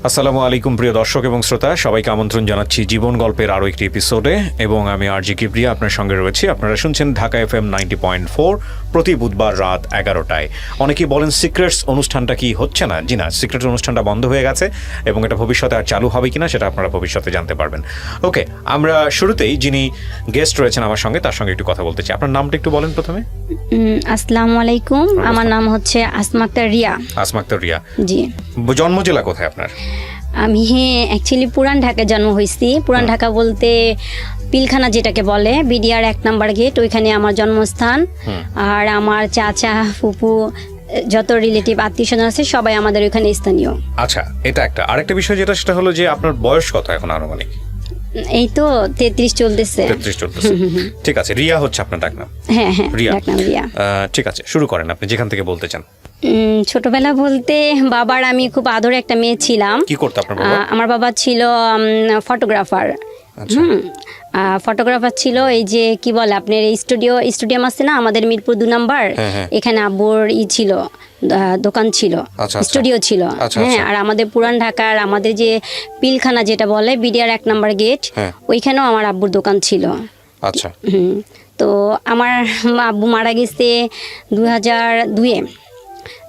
আসসালামু আলাইকুম প্রিয় দর্শক এবং শ্রোতা, সবাইকে আমন্ত্রণ জানাচ্ছি জীবন গল্পের আরও একটি এপিসোডে এবং আমি আরজি কিবরিয়া আপনার সঙ্গে রয়েছি। আপনারা শুনছেন ঢাকা FM 90.4 প্রতি বুধবার রাত 11টায়। অনেকেই বলেন সিক্রেটস অনুষ্ঠানটা কি হচ্ছে না? জি না, সিক্রেটস অনুষ্ঠানটা বন্ধ হয়ে গেছে এবং এটা ভবিষ্যতে আর চালু হবে কিনা সেটা আপনারা ভবিষ্যতে জানতে পারবেন। ওকে, আমরা শুরুতেই যিনি গেস্ট রয়েছেন আমার সঙ্গে তার সঙ্গে একটু কথা বলতে চাই। আপনার নামটা একটু বলেন প্রথমে। আসসালামু আলাইকুম, আমার নাম হচ্ছে আসমা আক্তার রিয়া। আসমা আক্তার রিয়া, জি। জন্ম জেলা কোথায় আপনার? আমি অ্যাকচুয়ালি পুরান ঢাকায় জন্ম হয়েছি। পুরান ঢাকা বলতে পিলখানা যেটাকে বলে, বিডিআর 1 নম্বর গেট, ওইখানে আমার জন্মস্থান। আর আমার চাচা ফুপু যত রিলেটিভ আত্মীয় স্বজন আছে সবাই আমাদের ওইখানে স্থানীয়। আচ্ছা, এটা একটা। আরেকটা বিষয় যেটা সেটা হলো যে আপনার বয়স কত এখন আনুমানিক? এই তো 33 চলতেছে। 33 চলতেছে, ঠিক আছে। রিয়া হচ্ছে আপনার ডাকনাম? হ্যাঁ, রিয়া। ডাকনাম রিয়া। ঠিক আছে, শুরু করেন আপনি যেখান থেকে বলতে চান। ছোটবেলা বলতে বাবার আমি খুব আদরে একটা মেয়ে ছিলাম। কি করতে আপনার বাবা? আমার বাবা ছিল ফটোগ্রাফার। ফটোগ্রাফার ছিল। এই যে কি বলে আপনার এই স্টুডিয়াম আছে না আমাদের মিরপুর 2 নম্বর, এখানে আব্বুর ছিল দোকান ছিল, স্টুডিও ছিল। হ্যাঁ, আর আমাদের পুরান ঢাকার আমাদের যে পিলখানা যেটা বলে বিডিআর 1 নম্বর গেট, ওইখানেও আমার আব্বুর দোকান ছিল। আচ্ছা। তো আমার আব্বু মারা গেছে 2002-এ।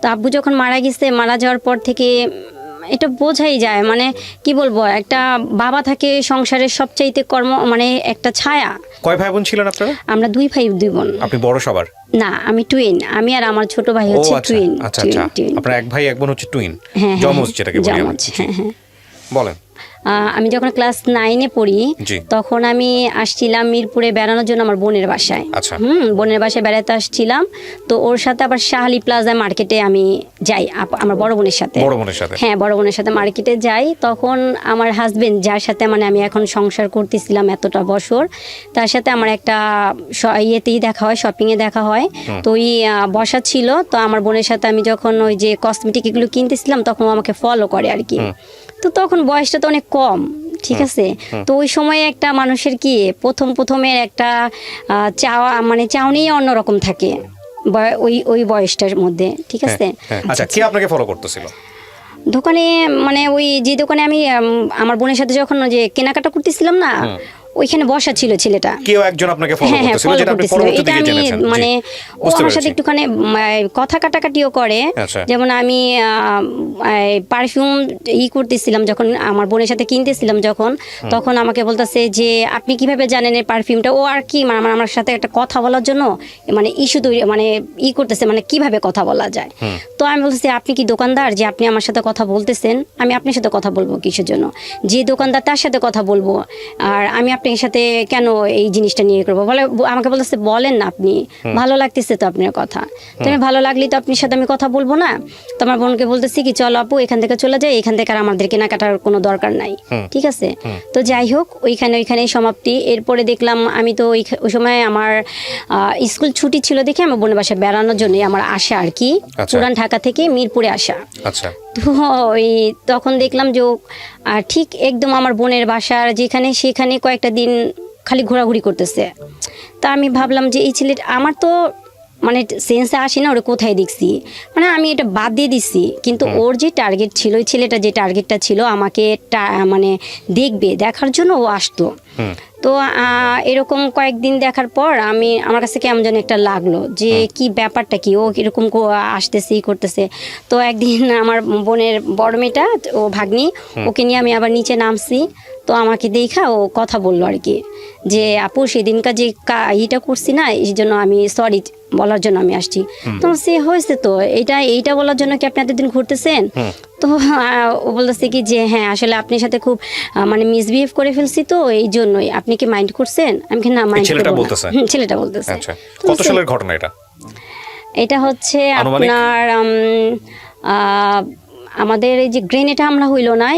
তো আব্বু যখন মারা গেছে, মারা যাওয়ার পর থেকে এটা বোঝাই যায়, মানে কি বলবো, একটা বাবা থাকে সংসারের সবচাইতে মানে একটা ছায়া। কয় ভাই বোন ছিলেন আপনারা? আমরা 2 ভাই 2 বোন। আপনি বড় সবার? না, আমি টুইন। আমি আর আমার ছোট ভাই হচ্ছে টুইন। আচ্ছা আচ্ছা, আপনারা এক ভাই এক বোন হচ্ছে টুইন, জমজ যেটাকে বলি আমরা। হ্যাঁ, বলেন। আমি যখন ক্লাস 9-এ পড়ি তখন আমি আসছিলাম মিরপুরে বেড়ানোর জন্য আমার বোনের বাসায়। বোনের বাসায় বেড়াতে আসছিলাম। তো ওর সাথে আবার শাহালি প্লাজা মার্কেটে আমি যাই আমার বড় বোনের সাথে। হ্যাঁ, বড় বোনের সাথে মার্কেটে যাই। তখন আমার হাজবেন্ড, যার সাথে মানে আমি এখন সংসার করতেছিলাম এতটা বছর, তার সাথে আমার একটা ইয়েতেই দেখা হয়, শপিংয়ে দেখা হয়। তো ওই বসা ছিল। তো আমার বোনের সাথে আমি যখন ওই যে কসমেটিক এগুলো কিনতেছিলাম তখন ও আমাকে ফলো করে আর কি। তো তখন বয়সটা তো অনেক কম, ঠিক আছে। তো ওই সময়ে একটা মানুষের কি প্রথমের একটা চাওয়া, মানে চাউনি অন্যরকম থাকে ওই বয়সটার মধ্যে, ঠিক আছে। আচ্ছা, কে আপনাকে ফলো করতেছিল? দোকানে, মানে ওই যে দোকানে আমি আমার বোনের সাথে যখন যে কেনাকাটা করতেছিলাম না, ওইখানে বসা ছিল ছেলেটা। কেউ একজন আপনাকে ফলো করতেছিল, যেটা আপনি পরবর্তীতে জেনেছেন? মানে ও আমার সাথে একটুখানি কথা কাটাকাটিও করে। যেমন আমি পারফিউম করতেছিলাম যখন আমার বোনের সাথে কিনতেছিলাম যখন, তখন আমাকে বলতেছে যে আপনি কিভাবে জানেন এই পারফিউমটা। ও আর কি মানে আমার সাথে একটা কথা বলার জন্য মানে ইস্যু তৈরি, মানে করতেছে, মানে কিভাবে কথা বলা যায়। তো আমি বলতেছি আপনি কি দোকানদার যে আপনি আমার সাথে কথা বলতেছেন? আমি আপনার সাথে কথা বলবো কিসের জন্য? যে দোকানদার তার সাথে কথা বলবো, আর আমি আপনার সাথে কেন এই জিনিসটা নিয়ে করবো? বলে আমাকে বলতেছে বলেন না আপনি, ভালো লাগতেছে তো আপনার কথা। তো আমি ভালো লাগলেই তো আপনার সাথে আমি কথা বলবো না। তো আমার বোনকে বলতেছি কি চলো আপু এখান থেকে চলে যাই, এখান থেকে আর আমাদের কেনাকাটার কোনো দরকার নাই, ঠিক আছে। তো যাই হোক, ওইখানেই সমাপ্তি। এরপরে দেখলাম আমি তো ওই সময় আমার স্কুল ছুটি ছিল দেখে আমার বোনের বাসায় বেড়ানোর জন্যই আমার আসা আর কি, পুরান ঢাকা থেকে মিরপুরে আসা। তো ওই তখন দেখলাম যে ঠিক একদম আমার বোনের বাসার যেখানে সেখানে কয়েকটা দিন খালি ঘোরাঘুরি করতেছে। তা আমি ভাবলাম যে এই ছেলেটা আমার তো মানে সেন্সে আসি না ওরা কোথায় দেখছি, মানে আমি এটা বাদ দিয়ে দিচ্ছি। কিন্তু ওর যে টার্গেট ছিল, ওই ছেলেটা যে টার্গেটটা ছিল আমাকে মানে দেখার জন্য ও আসতো। তো এরকম কয়েকদিন দেখার পর আমার কাছে কেমন যেন একটা লাগলো যে কি ব্যাপারটা কি, ও এরকম আসতেছে করতেছে। তো একদিন আমার বোনের বড় মেয়েটা, ও ভাগ্নি, ওকে নিয়ে আমি আবার নিচে নামছি। তো আমাকে দেখা ও কথা বললো আর কি যে আপু সেদিনকার যে ইটা করছি না, এই জন্য আমি সরি বলার জন্য আমি আসছি। তো সে হয়েছে তো এইটা বলার জন্য কি আপনি এতদিন ঘুরতেছেন? তো ও বলতেছে কি যে হ্যাঁ আসলে আপনার সাথে খুব মানে মিসবিহেভ করে ফেলছি, তো এই জন্যই আপনি কি মাইন্ড করছেন? আমি কি না মাইন্ড করব না। ছেলেটা বলতেছে। কত সালের ঘটনা এটা? এটা হচ্ছে আপনার আমাদের এই যে গ্রেনেড হামলা হইলো না,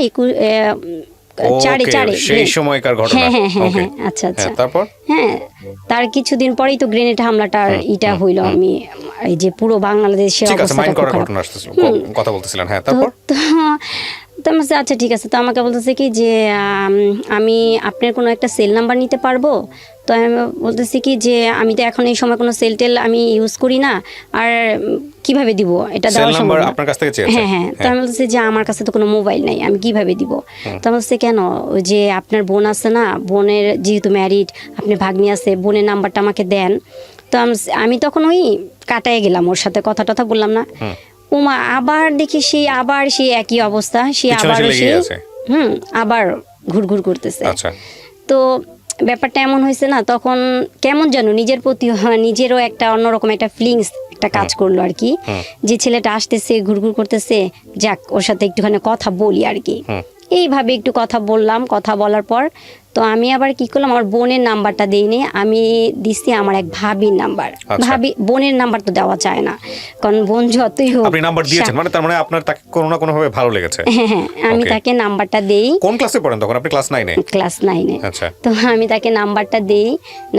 চারে সেই সময়কার ঘটনা। হ্যাঁ, আচ্ছা। তারপর তার কিছুদিন পরেই তো গ্রেনেড হামলাটার ইটা হইলো। আমি এই যে পুরো বাংলাদেশের অবস্থা কথা বলতেছিলেন। হ্যাঁ, তারপর তো আমি বলছি, আচ্ছা ঠিক আছে। তো আমাকে বলতেছে কি যে আমি আপনার কোনো একটা সেল নাম্বার নিতে পারবো। তো আমি বলতেছি কি যে আমি তো এখন এই সময় কোনো সেল টেল আমি ইউজ করি না, আর কিভাবে দিব এটা দেওয়া সম্ভব না। আপনার কাছ থেকে চেয়েছে? হ্যাঁ হ্যাঁ। তো আমি বলতেছি যে আমার কাছে তো কোনো মোবাইল নাই, আমি কিভাবে দিব। তো আমি বলছি কেন, ওই যে আপনার বোন আছে না, বোনের যেহেতু ম্যারিড, আপনার ভাগ্নি আছে, বোনের নাম্বারটা আমাকে দেন। তো আমি তখন ওই কাটায় গেলাম, ওর সাথে কথা টথা বললাম না। ওমা আবার দেখি আবার সেই একই অবস্থা, আবার আবার ঘুরঘুর করতেছে। তো ব্যাপারটা এমন হয়েছে না, তখন কেমন যেন নিজের প্রতি নিজেরও একটা অন্যরকম একটা ফিলিংস একটা কাজ করলো আর কি, যে ছেলেটা আসতেছে ঘুরঘুর করতেছে, যাক ওর সাথে একটুখানি কথা বলি আর কি। এইভাবে একটু কথা বললাম, কথা বলার পর তো আমি আবার কি করলাম, আমার বোনের নাম্বারটা দিইনি, আমি দিছি আমার এক ভাবির নাম্বার। ভাবি বোনের নাম্বার তো দেওয়া যায় না, কারণ বোন যতই হোক। আপনি নাম্বার দিয়েছেন মানে তার মানে আপনার তাকে কোনো না কোনো ভাবে ভালো লেগেছে। হ্যাঁ হ্যাঁ, আমি তাকে নাম্বারটা দেই। কোন ক্লাসে পড়েন তখন আপনি? ক্লাস 9 এ? ক্লাস 9 এ। আচ্ছা। তো আমি তাকে নাম্বারটা দেই,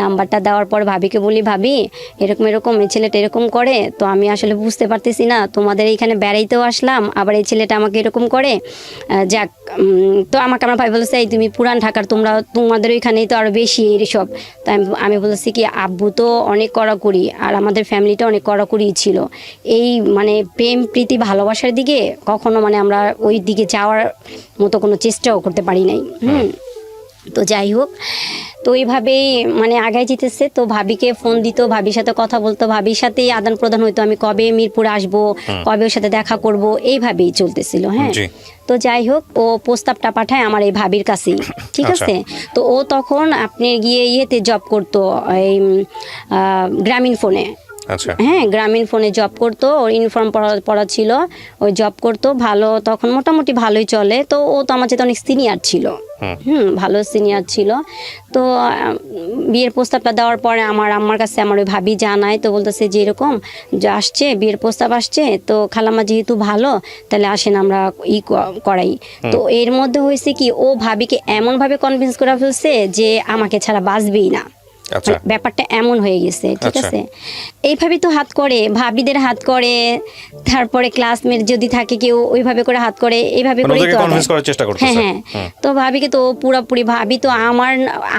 নাম্বারটা দেওয়ার পর ভাবিকে বলি, ভাবি এরকম এরকম এই ছেলেটা এরকম করে, তো আমি আসলে বুঝতে পারতেছি না, তোমাদের এইখানে বেড়াইতেও আসলাম, আবার এই ছেলেটা আমাকে এরকম করে, যাক। তো আমাকে আমার ভাই বলেছে, এই তুমি পুরান ঢাকার, তোমাদের ওইখানেই তো আরো বেশি এইসব। তাই আমি বলেছি কি, আব্বু তো অনেক কড়াকড়ি, আর আমাদের ফ্যামিলিটা অনেক কড়াকড়ি ছিল, এই মানে প্রেম প্রীতি ভালোবাসার দিকে কখনো মানে আমরা ওই দিকে যাওয়ার মতো কোনো চেষ্টাও করতে পারি নাই। তো যাই হোক, তো এইভাবেই মানে আগায় যেতেছে। তো ভাবিকে ফোন দিত, ভাবির সাথে কথা বলতো, ভাবির সাথেই আদান প্রদান হইতো, আমি কবে মিরপুর আসবো, কবে ওর সাথে দেখা করব, এইভাবেই চলতেছিল। হ্যাঁ। তো যাই হোক, ও প্রস্তাবটা পাঠায় আমার এই ভাবির কাছেই, ঠিক আছে। তো ও তখন আপনি গিয়ে ইয়েতে জব করতো, এই গ্রামীণ ফোনে। হ্যাঁ, গ্রামীণ ফোনে জব করতো, ওর ইউনিফর্ম পরা ছিল, ওই জব করতো ভালো, তখন মোটামুটি ভালোই চলে। তো ও তো আমার চেয়ে অনেক সিনিয়র ছিল, ভালো সিনিয়র ছিল। তো বিয়ের প্রস্তাবটা দেওয়ার পরে আমার আম্মার কাছে আমার ওই ভাবি জানায়, তো বলতেছে যে এরকম যে আসছে, বিয়ের প্রস্তাব আসছে, তো খালাম্মা যেহেতু ভালো, তাহলে আসেন আমরা করাই। তো এর মধ্যে হয়েছে কি, ও ভাবিকে এমনভাবে কনভিন্স করে ফেলছে যে আমাকে ছাড়া বাঁচবেই না। ব্যাপারটা এমন হয়ে গেছে, ঠিক আছে। এইভাবে তো হাত করে, ভাবিদের হাত করে, তারপরে ক্লাসমেট যদি থাকে কেউ ওইভাবে করে হাত করে, এইভাবে করে তো কনভিন্স করার চেষ্টা করতেছে। হ্যাঁ হ্যাঁ। তো ভাবিকে তো পুরোপুরি, ভাবি তো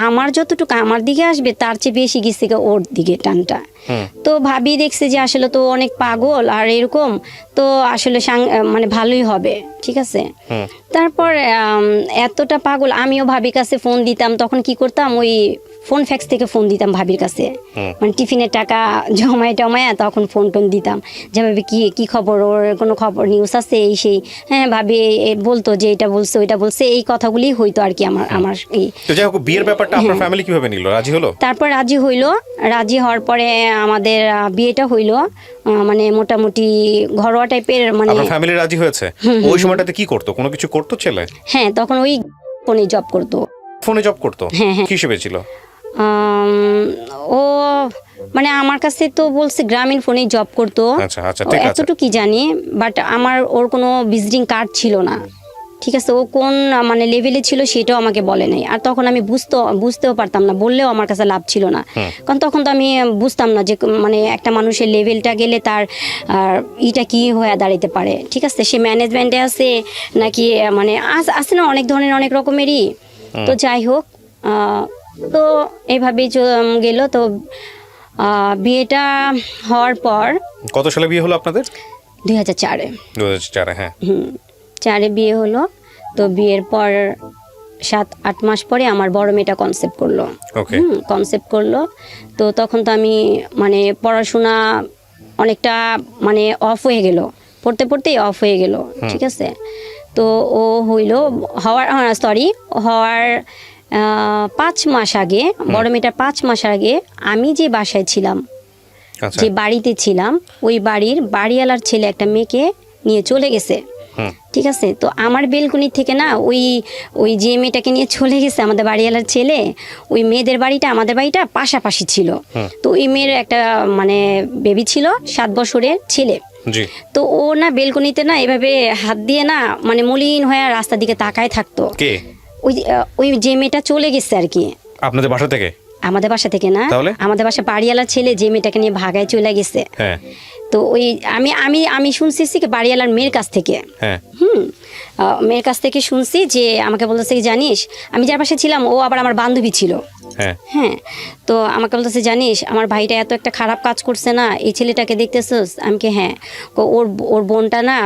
আমার যতটুকু আমার দিকে আসবে তার চেয়ে বেশি গেছে ওর দিকে টানটা। তো ভাবি দেখছে যে আসলে তো অনেক পাগল আর এরকম, তো আসলে মানে ভালোই হবে, ঠিক আছে। তারপর এতটা পাগল, আমিও ভাবির কাছে ফোন দিতাম, তখন কি করতাম, ওই ফোন ফ্যাক্স থেকে ফোন দিতাম ভাবির কাছে, মানে টিফিনের টাকা জমায় তখন ফোন টোন দিতাম, যে ভাবি কি খবর, ওর কোনো খবর নিউজ আছে এই সেই। হ্যাঁ, ভাবি বলতো যে এটা বলছে ওইটা বলছে, এই কথাগুলি হইতো আর কি আমার এই। তো যাই হোক, বিয়ের ব্যাপারটা আপনার ফ্যামিলি কিভাবে নিল, রাজি হলো? তারপর রাজি হইলো, রাজি হওয়ার পরে আমাদের বিয়েটা হইলো, মানে মোটামুটি ঘরোয়া টাইপের। মানে আপনার ফ্যামিলি রাজি হয়েছে? ওই সময়টাতে কি করতো, কোনো কিছু করতো ছেলে? হ্যাঁ, তখন ওই ফোনে জব করতো। ফোনে জব করতো? হ্যাঁ হ্যাঁ। কি হিসেবে ছিল ও? মানে আমার কাছে তো বলছে গ্রামীণ ফোনে জব করতো, এতটুকু জানি, বাট আমার ওর কোনো ভিজিটিং কার্ড ছিল না, ঠিক আছে। ও কোন মানে লেভেলে ছিল সেটাও আমাকে বলে নাই, আর তখন আমি বুঝতেও পারতাম না, বললেও আমার কাছে লাভ ছিল না, কারণ তখন তো আমি বুঝতাম না যে মানে একটা মানুষের লেভেলটা গেলে তার ইটা কি হয়ে দাঁড়াইতে পারে, ঠিক আছে। সে ম্যানেজমেন্টে আছে নাকি, মানে আছে না অনেক ধরনের, অনেক রকমেরই। তো যাই হোক, তো এইভাবেই গেল। তো বিয়েটা হওয়ার পর, কত সালে বিয়ে হলো আপনাদের? 2004-এ। 2004-এ, হ্যাঁ। 4-এ বিয়ে হলো। তো বিয়ের পর 7-8 মাস পরে আমার বড় মেয়েটা কনসেপ্ট করলো। তো তখন তো আমি মানে পড়াশোনা অনেকটা মানে অফ হয়ে গেল, পড়তেই অফ হয়ে গেল, ঠিক আছে। তো ও হওয়ার 5 মাস আগে, বড় মেয়েটার 5 মাস আগে আমি যে বাসায় ছিলাম, যে বাড়িতে ছিলাম, ওই বাড়ির বাড়িওয়ালার ছেলে একটা মেয়েকে নিয়ে চলে গেছে, ঠিক আছে। তো আমার বেলকনি থেকে না, ওই যে মেয়েটাকে নিয়ে চলে গেছে আমাদের বাড়িওয়ালার ছেলে, ওই মেয়েদের বাড়িটা আমাদের বাড়িটা পাশাপাশি ছিল। তো ওই মেয়ের একটা মানে বেবি ছিল, 7 বছরের ছেলে। তো ও না বেলকনিতে না এভাবে হাত দিয়ে না, মানে মলিন হয়ে রাস্তার দিকে তাকায় থাকতো। ওই যে মেয়েটা চলে গেছে আর কি। আপনাদের বাসা থেকে? আমাদের বাসা থেকে না, আমাদের বাসা বাড়িওয়ালার ছেলে যে মেয়েটাকে নিয়ে ভাগায় চলে গেছে। তো ওই আমি আমি আমি শুনছি কি বাড়িওয়ালার মেয়ের কাছ থেকে, হ্যাঁ মেয়ের কাছ থেকে শুনছি যে আমাকে বলতেছে কি জানিস, আমি যার পাশে ছিলাম ও আবার আমার বান্ধবী ছিল। হ্যাঁ, তো আমাকে বলতেছে জানিস আমার ভাইটা এত একটা খারাপ কাজ করছে না, এই ছেলেটাকে দেখতেছিস? আমি কি হ্যাঁ, ওর ওর বোনটা না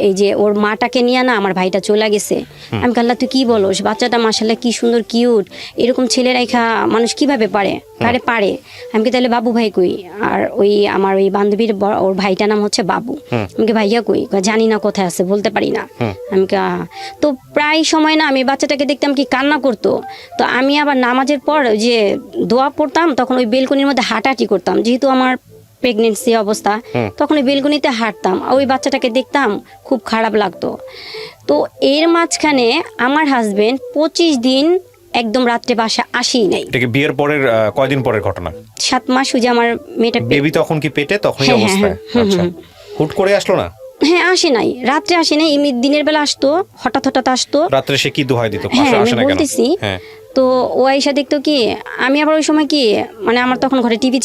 এই যে ওর মাটাকে নিয়ে না আমার ভাইটা চলে গেছে। আমি কাল্লা তুই কি বলোস, বাচ্চাটা মাশাআল্লাহ কি সুন্দর কিউট, এরকম ছেলে রেখা মানুষ কিভাবে পারে? পারে। আমি কি তাহলে বাবু ভাই কই? আর ওই আমার ওই বান্ধবীর ওর ভাইটার নাম হচ্ছে বাবু। আমি কি ভাইয়া কই? জানি না কোথায় আছে, বলতে পারি না। আমি তো প্রায় সময় না আমি বাচ্চাটাকে দেখতাম কি কান্না করতো, তো আমি আবার নামাজের পর যে দোয়া পড়তাম তখন ওই বেলকনির মধ্যে হাঁটাহাঁটি করতাম, যেহেতু আমার প্রেগনেন্সি অবস্থা, তখন ওই বেলকনিতে হাঁটতাম, ওই বাচ্চাটাকে দেখতাম, খুব খারাপ লাগতো। তো এর মাঝখানে আমার হাজবেন্ড 25 দিন একদম রাত্রে বাসা আসেই নাই। এটাকে বিয়ের পরের কয়দিন পরের ঘটনা? 7 মাস। ওই যে আমার মেয়েটা বেবি তখন কি পেটে, তখনই অবস্থায়? আচ্ছা, হুট করে আসলো না? হ্যাঁ, আসে নাই, রাত্রে আসে নাই, এমনি দিনের বেলা আসতো, হঠাৎ আসতো। রাত্রে সে কি দোহাই দিত? হ্যাঁ, আমি বলতেছি। তো ও আইসা দেখতো কি, আমি আবার ওই সময় কি মানে আমার তখন ঘরে টিভি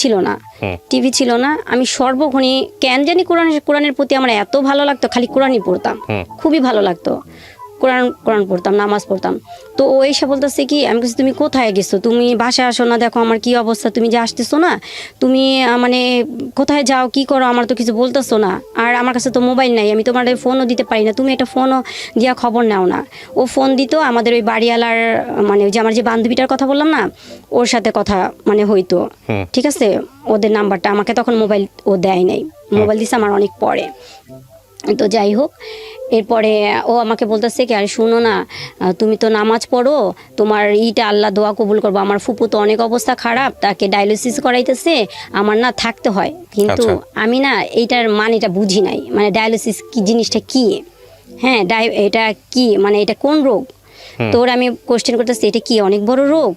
ছিল না, আমি সর্বক্ষণই কেন জানি কোরআনের প্রতি আমার এত ভালো লাগতো, খালি কোরআনই পড়তাম, খুবই ভালো লাগতো, কোরআন পড়তাম, নামাজ পড়তাম। তো ও এসে বলতেছে কি, আমি বলছি তুমি কোথায় গেছো, তুমি বাসায় আসো না, দেখো আমার কি অবস্থা, তুমি যে আসতেছো না, তুমি মানে কোথায় যাও, কি করো, আমার তো কিছু বলতেছো না, আর আমার কাছে তো মোবাইল নাই, আমি তোমার ফোনও দিতে পারি না, তুমি একটা ফোনও দিয়া খবর নাও না। ও ফোন দিত আমাদের ওই বাড়িওয়ালার, মানে ওই যে আমার যে বান্ধবীটার কথা বললাম না, ওর সাথে কথা মানে হইতো, ঠিক আছে, ওদের নাম্বারটা আমাকে তখন মোবাইল ও দেয় নাই, মোবাইল দিছে আমার অনেক পরে। তো যাই হোক, এরপরে ও আমাকে বলতেছে কি, আরে শুনো না, তুমি তো নামাজ পড়ো, তোমার আল্লাহ দোয়া কবুল করবো, আমার ফুপু তো অনেক অবস্থা খারাপ, তাকে ডায়ালিসিস করাইতেছে, আমার না থাকতে হয়, কিন্তু আমি না এইটার মানেটা বুঝি নাই, মানে ডায়ালিসিস কি জিনিসটা কি, হ্যাঁ এটা কি, মানে এটা কোন রোগ? তো ওরা আমি কোশ্চেন করতেছি এটা কি অনেক বড় রোগ?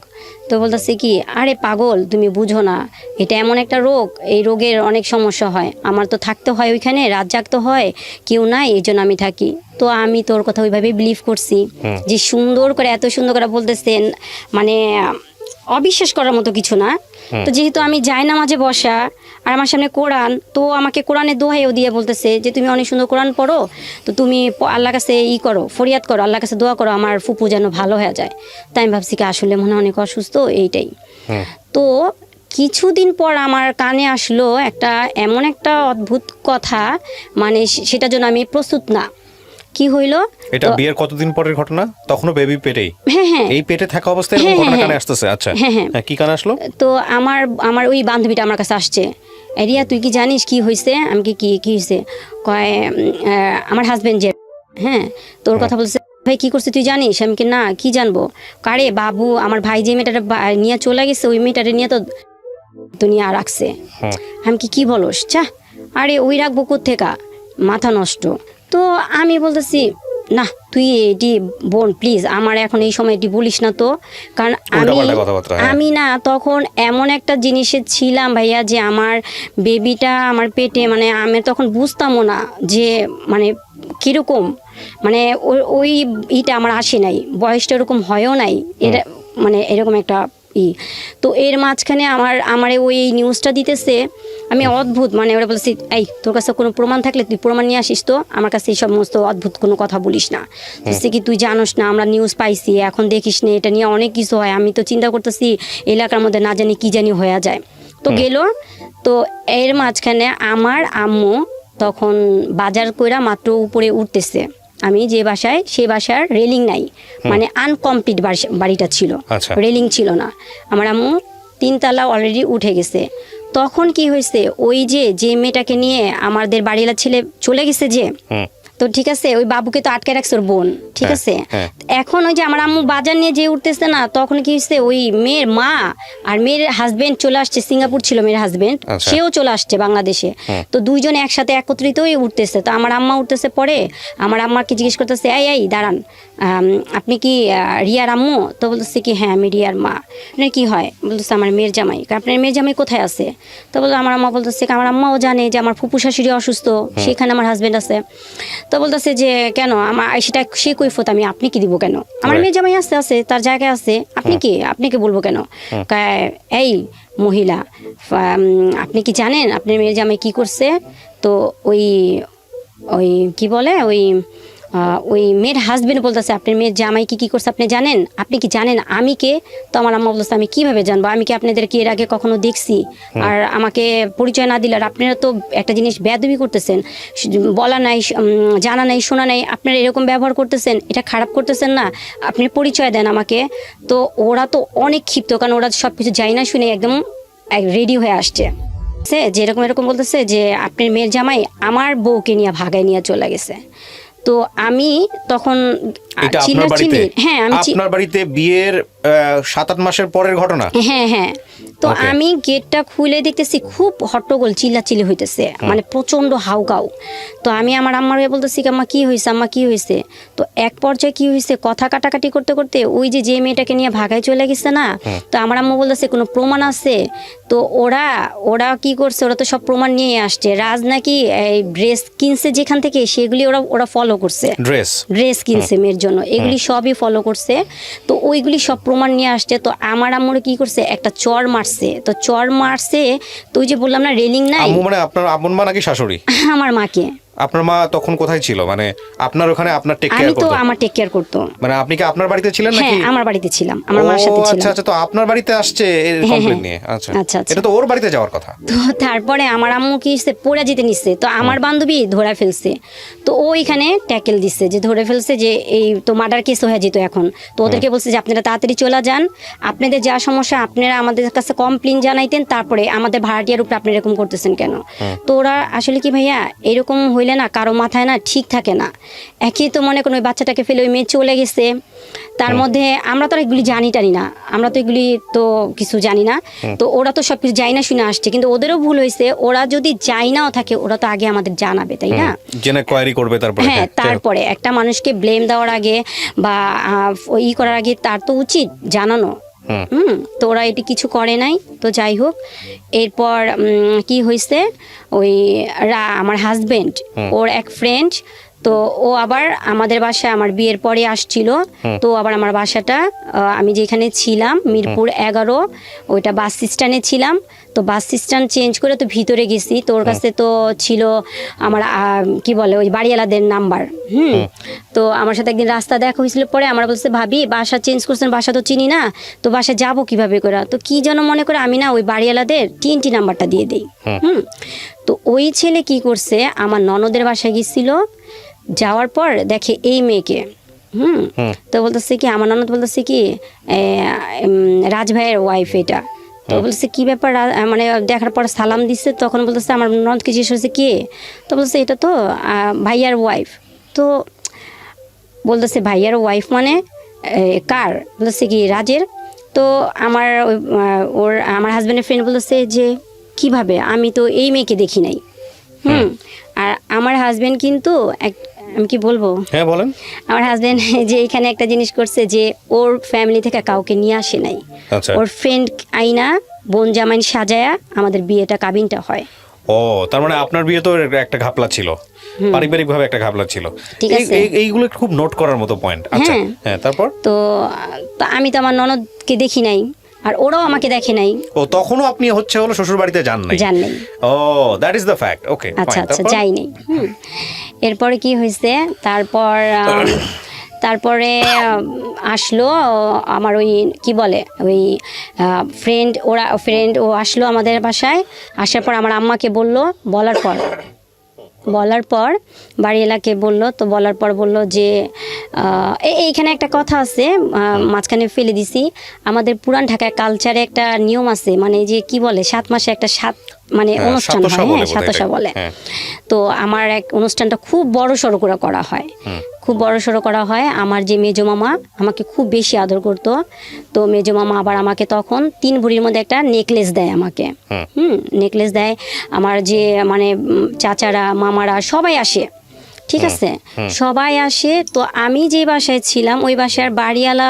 তো বলতেছে কি, আরে পাগল তুমি বুঝো না, এটা এমন একটা রোগ, এই রোগের অনেক সমস্যা হয়, আমার তো থাকতে হয় ওইখানে, রাত জাগতে হয়, কেউ নাই, এই জন্য আমি থাকি। তো আমি তোর কথা ওইভাবে বিলিভ করছি, যে সুন্দর করে এত সুন্দর করে বলতেছেন, মানে অবিশ্বাস করার মতো কিছু না। তো যেহেতু আমি যাই নামাজে বসা, আর আমার সামনে কোরআন, তো আমাকে কোরআনের দোহাইও দিয়ে বলতেছে যে তুমি অনেক সুন্দর কোরআন পড়ো, তো তুমি আল্লাহর কাছে করো, ফরিয়াদ করো, আল্লাহর কাছে দোয়া করো, আমার ফুপু যেন ভালো হয়ে যায়। তাই আমি ভাবছি কি আসলে মনে হয় অনেক অসুস্থ, এইটাই। তো কিছুদিন পর আমার কানে আসলো একটা এমন একটা অদ্ভুত কথা, মানে সেটার জন্য আমি প্রস্তুত না। কি হইলো? এটা বিয়ের কতদিন পরের ঘটনা? তখনও বেবি পেটেই? হ্যাঁ, এই পেটে থাকা অবস্থায় এরকম ঘটনা কানে আসতেছে? আচ্ছা, কি কানে আসলো? তো আমার ওই বান্ধবীটা আমার কাছে আসছে, রিয়া তুই কি জানিস কি হয়েছে? আমি কি হয়েছে? কয় আমার হাজবেন্ড যে, হ্যাঁ, তোর কথা বলছে, ভাই কি করছে তুই জানিস? আমি কি না, কি জানবো? কারে বাবু, আমার ভাই যে মেয়েটারে নিয়ে চলে গেছে, ওই মেয়েটারে নিয়ে তো দুনিয়া রাখছে। আমি কি বলস? আরে ওই রাখবো কোত্থেকা, মাথা নষ্ট। তো আমি বলতেছি না, তুই এটি বোন প্লিজ আমার এখন এই সময় এটি বলিস না তো, কারণ আমি না তখন এমন একটা জিনিসে ছিলাম ভাইয়া, যে আমার বেবিটা আমার পেটে, মানে আমি তখন বুঝতামও না যে মানে কীরকম, মানে ওই আমার আসে নাই, বয়সটা এরকম হয়ও নাই, এটা মানে এরকম একটা তো এর মাঝখানে আমার ওই নিউজটা দিতেছে, আমি অদ্ভুত, মানে ওরা বলছি এই তোর কাছে কোনো প্রমাণ থাকলে তুই প্রমাণ নিয়ে আসিস, তো আমার কাছে এই সমস্ত অদ্ভুত কোনো কথা বলিস না, কি তুই জানোস না আমরা নিউজ পাইছি, এখন দেখিস না, এটা নিয়ে অনেক কিছু হয়, আমি তো চিন্তা করতেছি এলাকার মধ্যে না জানি কি জানি হয়ে যায়। তো গেল, তো এর মাঝখানে আমার আম্মু তখন বাজার কইরা মাত্র উপরে উঠতেছে, আমি যে বাসায়, সেই বাসার রেলিং নাই, মানে আনকমপ্লিট বাড়িটা ছিল, রেলিং ছিল না, আমার আম্মু 3 তলা অলরেডি উঠে গেছে। তখন কি হয়েছে, ওই যে মেয়েটাকে নিয়ে আমাদের বাড়িওয়ালা ছেলে চলে গেছে যে, তো ঠিক আছে, ওই বাবুকে তো আটকে রাখছে ওর বোন, ঠিক আছে। এখন ওই যে আমার আম্মু বাজার নিয়ে যে উঠতেছে না, তখন কি হচ্ছে, ওই মেয়ের মা আর মেয়ের হাজবেন্ড চলে আসছে, সিঙ্গাপুর ছিল মেয়ের হাজবেন্ড, সেও চলে আসছে বাংলাদেশে, তো দুইজন একসাথে একত্রিতই উঠতেছে। তো আমার আম্মা উঠতেছে, পরে আমার আম্মাকে জিজ্ঞেস করতেছে, এই দাঁড়ান, আপনি কি রিয়ার আম্মু? তো বলতেছে কি হ্যাঁ আমি রিয়ার মা। কি হয়? বলতেছে আমার মেয়ের জামাই। আপনার মেয়ের জামাই কোথায় আছে? তো বলতে আমার আম্মা বলতেছে, আমার আম্মাও জানে যে আমার ফুপু শাশুড়ি অসুস্থ, সেখানে আমার হাজবেন্ড আছে। তো বলতেছে যে কেন, আমার সেটা সে কৈফত আমি আপনি কি দিব বলবো কেন, আমার মেয়ে জামাই আছে তার জায়গায় আছে, আপনাকে বলবো কেন? এই মহিলা, আপনি কি জানেন আপনার মেয়ের জামাই কি করছে? তো ওই কি বলে ওই মেয়ের হাজবেন্ড বলতেছে আপনার মেয়ের জামাই কি করছে আপনি জানেন? আপনি কি জানেন আমি কে? তো আমার আম্মা বলতেছে আমি কিভাবে জানবো, আমি কি আপনাদেরকে এর আগে কখনো দেখছি? আর আমাকে পরিচয় না দিলে, আর আপনারা তো একটা জিনিস বেয়াদবি করতেছেন, বলা নাই, জানা নাই, শোনা নাই, আপনারা এরকম ব্যবহার করতেছেন, এটা খারাপ করতেছেন না, আপনি পরিচয় দেন আমাকে। তো ওরা তো অনেক ক্ষিপ্ত, কারণ ওরা সব কিছু যাই না শুনে একদম রেডি হয়ে আসছে, যে এরকম বলতেছে যে আপনার মেয়ের জামাই আমার বউকে নিয়ে ভাগায় নিয়ে চলে গেছে। তো আমি তখন হ্যাঁ, আপনার বাড়িতে বিয়ের 7-8 মাসের পরের ঘটনা। হ্যাঁ। তো আমি গেটটা খুলে দেখতেছি খুব হট্টগোল, চিল্লাচিল্লি হইতেছে, মানে প্রচন্ড হাউকাউ। তো আমি আমার আম্মাকে বলতেছি আম্মা কি হয়েছে? তো এক পর্যায়ে কি হয়েছে, কথা কাটাকাটি করতে করতে ওই যে মেয়েটাকে নিয়ে ভাগায় চলে গেছে না, তো আমার আম্মা বলতেছে কোনো প্রমাণ আছে? তো ওরা কি করছে, ওরা তো সব প্রমাণ নিয়ে আসছে। রাজ নাকি এই ড্রেস কিনছে যেখান থেকে, সেগুলি ওরা ফলো করছে, ড্রেস কিনছে মেয়ের জন্য, এগুলি সবই ফলো করছে। তো ওইগুলি সব প্রমাণ নিয়ে আসছে। তো আমার আম্মুরে কি করছে, একটা চর মারছে। তো ওই যে বললাম না রেলিং নাই, মানে আপনার আপন মা নাকি শাশুড়ি? আমার মাকে। আপনার মা তখন কোথায় ছিল, মানে আপনার ওখানে আপনার টেক কেয়ার করতো? আমি তো আমার টেক কেয়ার করতো। মানে আপনি কি আপনার বাড়িতে ছিলেন নাকি? হ্যাঁ, আমার বাড়িতে ছিলাম, আমার মার সাথে ছিলাম। আচ্ছা, তো আপনার বাড়িতে আসছে এই কমপ্লেইন নিয়ে? আচ্ছা, এটা তো ওর বাড়িতে যাওয়ার কথা। তো তারপরে আমার আম্মু কি পড়ে যেতে নিচ্ছে, তো আমার বান্ধবী ধরে ফেলছে। তো ও এখানে ট্যাকেল দিচ্ছে, যে ধরে ফেলছে যে এই তো মার্ডার কেস হয়ে যেত এখন। তো ওদেরকে বলছে যে আপনারা তাড়াতাড়ি চলে যান, আপনাদের যা সমস্যা আপনারা আমাদের কাছে কমপ্লেইন জানাইতেন, তারপরে আমাদের ভাড়াটিয়ার উপরে আপনি এরকম করতেছেন কেন? তো ওরা আসলে কি ভাইয়া, এরকম হইলে না কারো মাথায় না ঠিক থাকে না। একই তো মনে করুন ওই বাচ্চাটাকে ফেলে ওই মেয়ে চলে গেছে, তার মধ্যে আমরা তো এগুলি জানি না, আমরা তো এগুলি তো কিছু জানি না। তো ওরা তো সব কিছু যাই না শুনে আসছে, কিন্তু ওদেরও ভুল হয়েছে। ওরা যদি যাই নাও থাকে, ওরা তো আগে আমাদের জানাবে, তাই না? জেনে কোয়ারি করবে তারপরে। হ্যাঁ, তারপরে একটা মানুষকে ব্লেম দেওয়ার আগে বা করার আগে তার তো উচিত জানানো। তো ওরা এটি কিছু করে নাই। তো যাই হোক, এরপর কি হয়েছে, ওই আমার হাজবেন্ড ওর এক ফ্রেন্ড, তো ও আবার আমাদের বাসায় আমার বিয়ের পরে আসছিল। তো আবার আমার বাসাটা, আমি যেখানে ছিলাম মিরপুর 11, ওইটা বাস স্ট্যান্ডে ছিলাম। তো বাস স্ট্যান্ড চেঞ্জ করে তো ভিতরে গেছি, তো ওর কাছে তো ছিল আমার কি বলে ওই বাড়িওয়ালাদের নাম্বার। তো আমার সাথে একদিন রাস্তা দেখা হয়েছিল, পরে আমার বলছে ভাবি বাসা চেঞ্জ করছেন, বাসা তো চিনি না, তো বাসা যাবো কিভাবে করে? তো কি যেন মনে করে আমি না ওই বাড়িওয়ালাদের TNT নাম্বারটা দিয়ে দিই। তো ওই ছেলে কি করছে, আমার ননদের বাসায় গেছিল, যাওয়ার পর দেখে এই মেয়েকে। তো বলতেছে কি, আমার ননদ বলতেছে কি রাজ ভাইয়ের ওয়াইফ এটা। তো বলতেছে কি ব্যাপার, মানে দেখার পর সালাম দিচ্ছে। তখন বলতেছে আমার ননদকে জিজ্ঞেস করছে কে? তো বলতেছে এটা তো ভাইয়ার ওয়াইফ। তো বলতেছে ভাইয়ার ওয়াইফ মানে কার? বলতেছে কি রাজের। তো আমার আমার হাজব্যান্ডের ফ্রেন্ড বলতেছে যে কিভাবে, আমি তো এই মেয়েকে দেখি নাই। আর আমার হাজব্যান্ড কিন্তু আমি কি বলবো, হ্যাঁ বলেন। আমার হাজবেন্ড যে এখানে একটা জিনিস করছে, যে ওর ফ্যামিলি থেকে কাউকে নিয়ে আসে নাই, ওর ফ্রেন্ড আইনা বোন জামাই সাজায়া আমাদের বিয়েটা কাবিনটা হয়। ও, তার মানে আপনার বিয়ে তো একটা ঘাপলা ছিল, পারিবারিক ভাবে একটা ঘাপলা ছিল। এইগুলো খুব নোট করার মতো পয়েন্ট। আচ্ছা, হ্যাঁ, তারপর তো আমি তো আমার ননদকে দেখি নাই, আর ওরাও আমাকে দেখে নাই। ও, তখনও আপনি হলো শ্বশুর বাড়িতে যান নাই? ও, দ্যাট ইজ দ্য ফ্যাক্ট। ওকে, আচ্ছা, যাই নাই। এরপরে কি হয়েছে, তারপরে আসলো আমার ওই কি বলে ওই ফ্রেন্ড ও আসলো আমাদের বাসায়। আসার পর আমার আম্মাকে বলার পর বাড়িওয়ালাকে বললো। তো বলার পর বললো যে এইখানে একটা কথা আছে, মাঝখানে ফেলে দিছি, আমাদের পুরান ঢাকায় কালচারে একটা নিয়ম আছে, মানে যে কি বলে 7 মাসে একটা মানে অনুষ্ঠান হয়, হ্যাঁ, সাতশা বলে। তো আমার এক অনুষ্ঠানটা খুব বড় সড়ো করে করা হয়। আমার যে মেজো মামা আমাকে খুব বেশি আদর করতো। তো মেজো মামা আবার আমাকে তখন 3 ভরির মধ্যে একটা নেকলেস দেয় আমাকে। নেকলেস দেয়। আমার যে মানে চাচারা মামারা সবাই আসে, ঠিক আছে, সবাই আসে। তো আমি যে বাসায় ছিলাম ওই বাসার বাড়িওয়ালা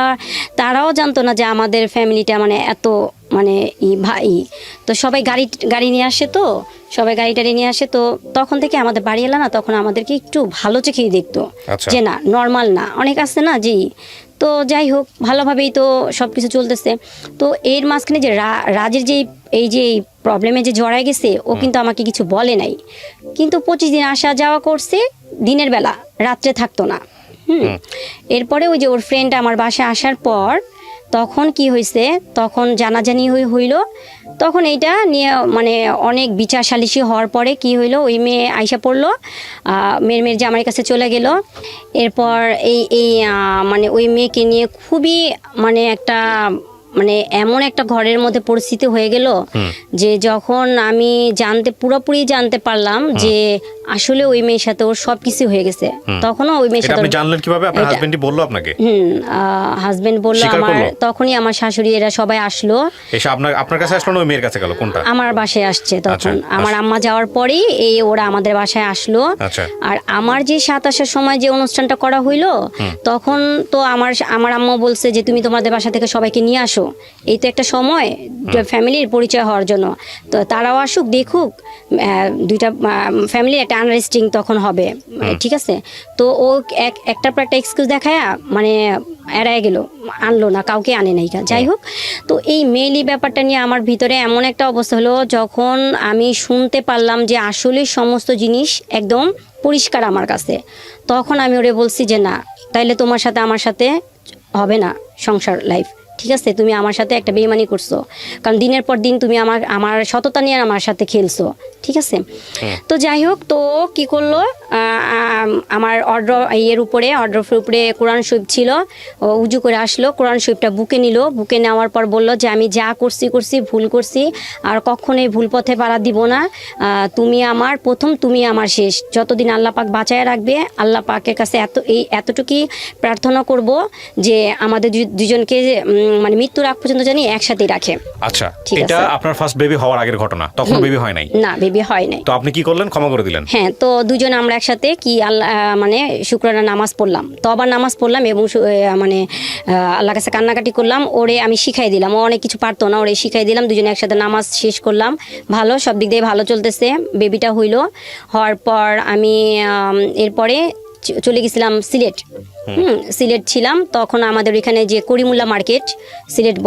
তারাও জানতো না যে আমাদের ফ্যামিলিটা মানে এত মানে ভাই তো সবাই গাড়ি নিয়ে আসে, তো সবাই গাড়ি টাড়ি নিয়ে আসে, তো তখন থেকে আমাদের বাড়ি এলা না, তখন আমাদেরকে একটু ভালো চোখেই দেখতো, যে না নর্মাল না, অনেক আছে না জি। তো যাই হোক ভালোভাবেই তো সব কিছু চলতেছে। তো এর মাঝখানে যে রাজের যে এই প্রবলেমে যে জড়ায় গেছে, ও কিন্তু আমাকে কিছু বলে নাই, কিন্তু 25 দিন আসা যাওয়া করছে দিনের বেলা, রাত্রে থাকতো না। এরপরে ওই যে ওর ফ্রেন্ড আমার বাসায় আসার পর তখন কি হয়েছে, তখন জানাজানি হইল, তখন এইটা নিয়ে মানে অনেক বিচার সালিশি হওয়ার পরে কি হইলো, ওই মেয়ে আইসা পড়লো, মেয়ের জামাইয়ের কাছে চলে গেল। এরপর এই মানে ওই মেয়েকে নিয়ে খুবই মানে একটা মানে এমন একটা ঘরের মধ্যে পরিস্থিতি হয়ে গেল, যে যখন আমি পুরোপুরি জানতে পারলাম যে আসলে ওই মেয়ের সাথে ওর সবকিছু হয়ে গেছে, তখনও ওই মেয়ের সাথে। আপনি জানলেন কিভাবে? আপনার হাজবেন্ডই বললো আপনাকে? হাজবেন্ড বললো। তখনই আমার শাশুড়ি এরা সবাই আসলো। এসে আপনার কাছে আসলো না ওই মেয়ের কাছে গেল? কোনটা? আমার বাসায় আসছে তখন। আমার আম্মা যাওয়ার পরেই ওরা আমাদের বাসায় আসলো। আর আমার যে 7 আসার সময় যে অনুষ্ঠানটা করা হইলো, তখন তো আমার আম্মা বলছে যে তুমি তোমাদের বাসা থেকে সবাইকে নিয়ে আসো, এই তো একটা সময় ফ্যামিলির পরিচয় হওয়ার জন্য, তো তারাও আসুক দেখুক, দুইটা ফ্যামিলির একটা আন্ডারস্ট্যান্ডিং তখন হবে, ঠিক আছে। তো ও একটার পর একটা এক্সকিউজ দেখায় মানে এড়ায় গেল, আনলো না, কাউকে আনে নাই। যাই হোক, তো এই মেইলি ব্যাপারটা নিয়ে আমার ভিতরে এমন একটা অবস্থা হলো, যখন আমি শুনতে পারলাম যে আসলে সমস্ত জিনিস একদম পরিষ্কার আমার কাছে, তখন আমি ওরে বলছি যে না, তাইলে তোমার সাথে আমার সাথে হবে না সংসার লাইফ, ঠিক আছে, তুমি আমার সাথে একটা বেইমানি করছো, কারণ দিনের পর দিন তুমি আমার সততা নিয়ে আমার সাথে খেলছো, ঠিক আছে। তো যাই হোক, তো কি করলো, আমার অর্ডারের উপরে কোরআন শরীফ ছিল, উজু করে আসলো, কোরআন শরীফটা বুকে নিল, বুকে নেওয়ার পর বলল যে আমি যা করছি ভুল করছি, আর কখনোই ভুল পথে পাড়া দিব না, তুমি আমার প্রথম, তুমি আমার শেষ, যতদিন আল্লাহ পাক বাঁচায় রাখবে, আল্লাহ পাকের কাছে এতটুকুই প্রার্থনা করব যে আমাদের দুজনকে মানে মৃত্যুর আগ পর্যন্ত জানি একসাথেই রাখে। আচ্ছা, এটা আপনার ফার্স্ট বেবি হওয়ার আগের ঘটনা, তখন বেবি হয় নাই? না, বেবি হয় নাই। তো আপনি কি করলেন? ক্ষমা করে দিলেন? হ্যাঁ, তো দুজন আমরা একসাথে কি আল্লাহ মানে শুকরানা নামাজ পড়লাম, তওবার নামাজ পড়লাম, এবং মানে আল্লাহর কাছে কান্নাকাটি করলাম, ওরে আমি শিখাই দিলাম, ও অনেক কিছু পারতো না, ওরে শিখাই দিলাম, দুজনে একসাথে নামাজ শেষ করলাম, ভালো সব দিক দিয়ে ভালো চলতেছে। বেবিটা হওয়ার পর আমি এরপরে চলে গেছিলাম সিলেট। সিলেট ছিলাম তখন, আমাদের ওইখানে যে করিমুল্লা মার্কেট, সিলেট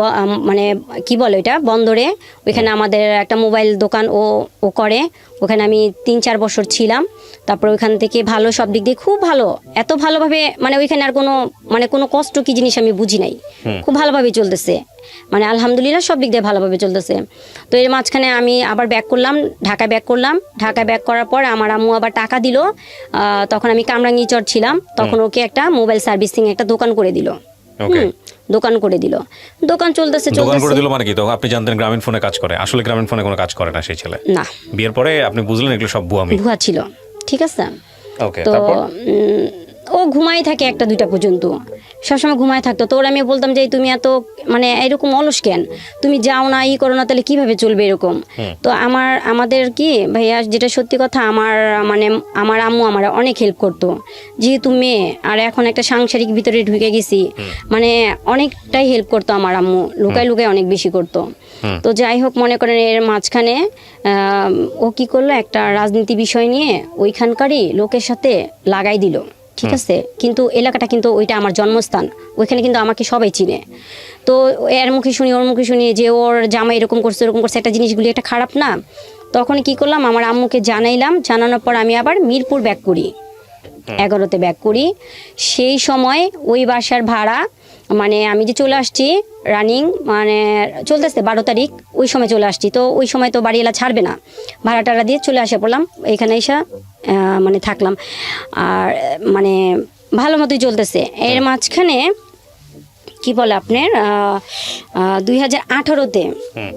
মানে কি বলে এটা, বন্দরে, ওইখানে আমাদের একটা মোবাইল দোকান ও করে, ওখানে আমি 3-4 বছর ছিলাম। তারপর ওইখান থেকে ভালো, সব দিক দিয়ে খুব ভালো, এত ভালোভাবে মানে ওইখানে আর কোনো কষ্ট কি জিনিস আমি বুঝি নাই, খুব ভালোভাবে চলতেছে, মানে আলহামদুলিল্লাহ সব দিক দিয়ে ভালোভাবে চলতেছে। তো এর মাঝখানে আমি আবার ঢাকায় ব্যাক করার পর আমার আম্মু আবার টাকা দিল, তখন আমি কামরাঙ্গীচর ছিলাম, তখন ওকে একটা মোবাইল সার্ভিসিং একটা দোকান করে দিল। দোকান চলতেছে। দোকান করে দিল মানে কি? তখন আপনি জানতেন গ্রামীণ ফোনে কাজ করে? আসলে গ্রামীণ ফোনে কোনো কাজ করে না সেই ছেলে। না, বিয়ের পরে আপনি বুঝলেন এগুলো সব ভুয়া ছিল, ঠিক আছে। তো ও ঘুমাই থাকে 1-2টা পর্যন্ত, সবসময় ঘুমায় থাকতো। তো ওরা আমি বলতাম যে তুমি এত মানে এরকম অলস কেন, তুমি যাও না, করো না, তাহলে কিভাবে চলবে এরকম। তো আমাদের কি ভাইয়া, যেটা সত্যি কথা, আমার আম্মু আমার অনেক হেল্প করতো, যেহেতু মেয়ে, আর এখন একটা সাংসারিক ভিতরে ঢুকে গেছি, মানে অনেকটাই হেল্প করতো আমার আম্মু, লুকায় অনেক বেশি করতো। তো যাই হোক, মনে করেন এর মাঝখানে ও কি করলো, একটা রাজনীতি বিষয় নিয়ে ওইখানকারই লোকের সাথে লাগাই দিল, ঠিক আছে। কিন্তু এলাকাটা কিন্তু ওইটা আমার জন্মস্থান, ওইখানে কিন্তু আমাকে সবাই চিনে। তো ওর মুখে শুনি যে ওর জামাই এরকম করছে একটা জিনিসগুলি একটা খারাপ না। তখন কি করলাম, আমার আম্মুকে জানানোর পর আমি আবার মিরপুর ব্যাক করি, 11তে ব্যাক করি। সেই সময় ওই বাসার ভাড়া, মানে আমি যে চলে আসছি রানিং, মানে চলতেছে 12 তারিখ, ওই সময় চলে আসছি। তো ওই সময় তো বাড়িওয়ালা ছাড়বে না, ভাড়া টাড়া দিয়ে চলে আসে পড়লাম, এখানে এসে মানে থাকলাম, আর মানে ভালো মতোই চলতেছে। এর মাঝখানে কি বলে আপনার 2018-তে,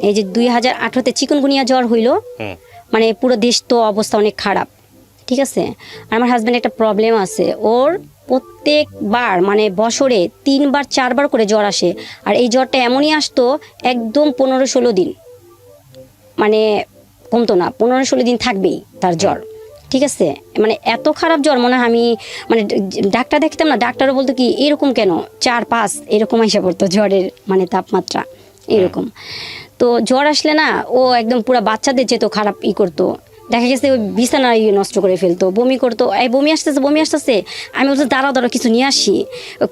এই যে 2018-তে চিকুনগুনিয়া জ্বর হইল, মানে পুরো দেশ তো অবস্থা অনেক খারাপ, ঠিক আছে। আর আমার হাজব্যান্ড একটা প্রবলেম আছে, ওর প্রত্যেকবার মানে বছরে 3-4বার করে জ্বর আসে, আর এই জ্বরটা এমনই আসতো একদম 15-16 দিন, মানে কমতো না, 15-16 দিন থাকবেই তার জ্বর, ঠিক আছে। মানে এত খারাপ জ্বর, মনে হয় আমি মানে ডাক্তার দেখতাম না, ডাক্তারও বলতো কি এরকম কেন, 4-5 এরকম এসে পড়তো জ্বরের মানে তাপমাত্রা এরকম। তো জ্বর আসলে না ও একদম পুরো বাচ্চাদের যেত খারাপ করতো, দেখা গেছে ওই বিছানা নষ্ট করে ফেলতো, বমি করতো, এই বমি আসতেছে। আমি বলছি দাঁড়া কিছু নিয়ে আসি,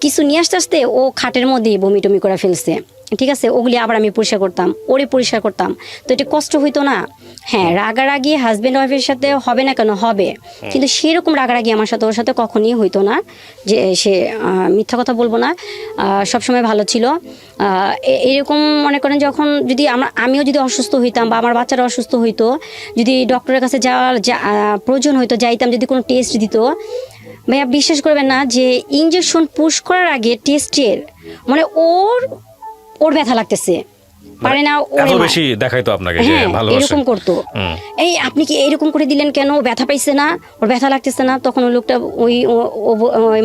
কিছু নিয়ে আসতে ও খাটের মধ্যেই বমি টমি করে ফেলছে, ঠিক আছে। ওগুলি আবার আমি পরিষ্কার করতাম, ওরে পরিষ্কার করতাম, তো এটা কষ্ট হইতো না। হ্যাঁ, রাগারাগি হাজব্যান্ড ওয়াইফের সাথে হবে না কেন, হবে, কিন্তু সেরকম রাগারাগি আমার সাথে ওর সাথে কখনই হইতো না, যে সে মিথ্যা কথা বলবো না, সবসময় ভালো ছিল। এরকম মনে করেন যখন যদি আমিও যদি অসুস্থ হইতাম বা আমার বাচ্চারা অসুস্থ হইতো, যদি ডক্টরের কাছে যাওয়ার প্রয়োজন হইতো, যাইতাম, যদি কোনো টেস্ট দিত, ভাইয়া বিশ্বাস করবেন না যে ইঞ্জেকশন পুশ করার আগে টেস্টের মানে ওর ব্যথা লাগতেছে, পারে না, এত বেশি দেখাইতো আপনাকে যে ভালোবাসে, এরকম করতো। এই আপনি কি এরকম করে দিলেন কেন, ব্যথা পাইছে না, ওর ব্যথা লাগতেছে না। তখন ওই লোকটা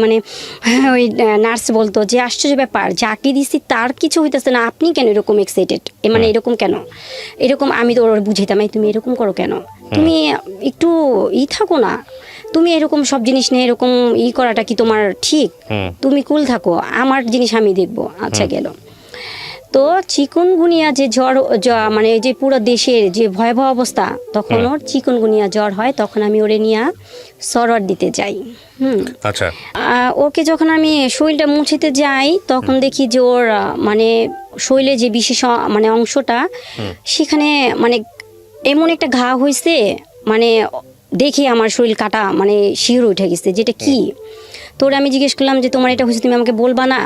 মানে ওই নার্স বলতো যে আশ্চর্য ব্যাপার, যাকে দিছি তার কিছু হইতেছে না, আপনি কেন এরকম এক্সাইটেড, মানে এরকম কেন, এরকম। আমি তো ওর বুঝাইতাম, তুমি এরকম করো কেন, তুমি একটু থাকো না, তুমি এরকম সব জিনিস নিয়ে এরকম করাটা কি তোমার ঠিক, তুমি কুল থাকো, আমার জিনিস আমি দেখবো। আচ্ছা, গেল। তো চিকুনগুনিয়া যে জ্বর, মানে যে পুরো দেশের যে ভয়াবহ অবস্থা, তখন ওর চিকুনগুনিয়া জ্বর হয়, তখন আমি ওরে নিয়ে সরোয়ার দিতে যাই। আচ্ছা, ওকে যখন আমি শরীরটা মুছিতে যাই, তখন দেখি যে ওর মানে শরীরে যে বিশেষ মানে অংশটা, সেখানে মানে এমন একটা ঘা হয়েছে, মানে দেখে আমার শরীর কাটা মানে শিহরে উঠে গেছে, যেটা কি। তো ওরা আমি জিজ্ঞেস করলাম যে তোমার এটা হয়েছে, তুমি আমাকে বলবা না?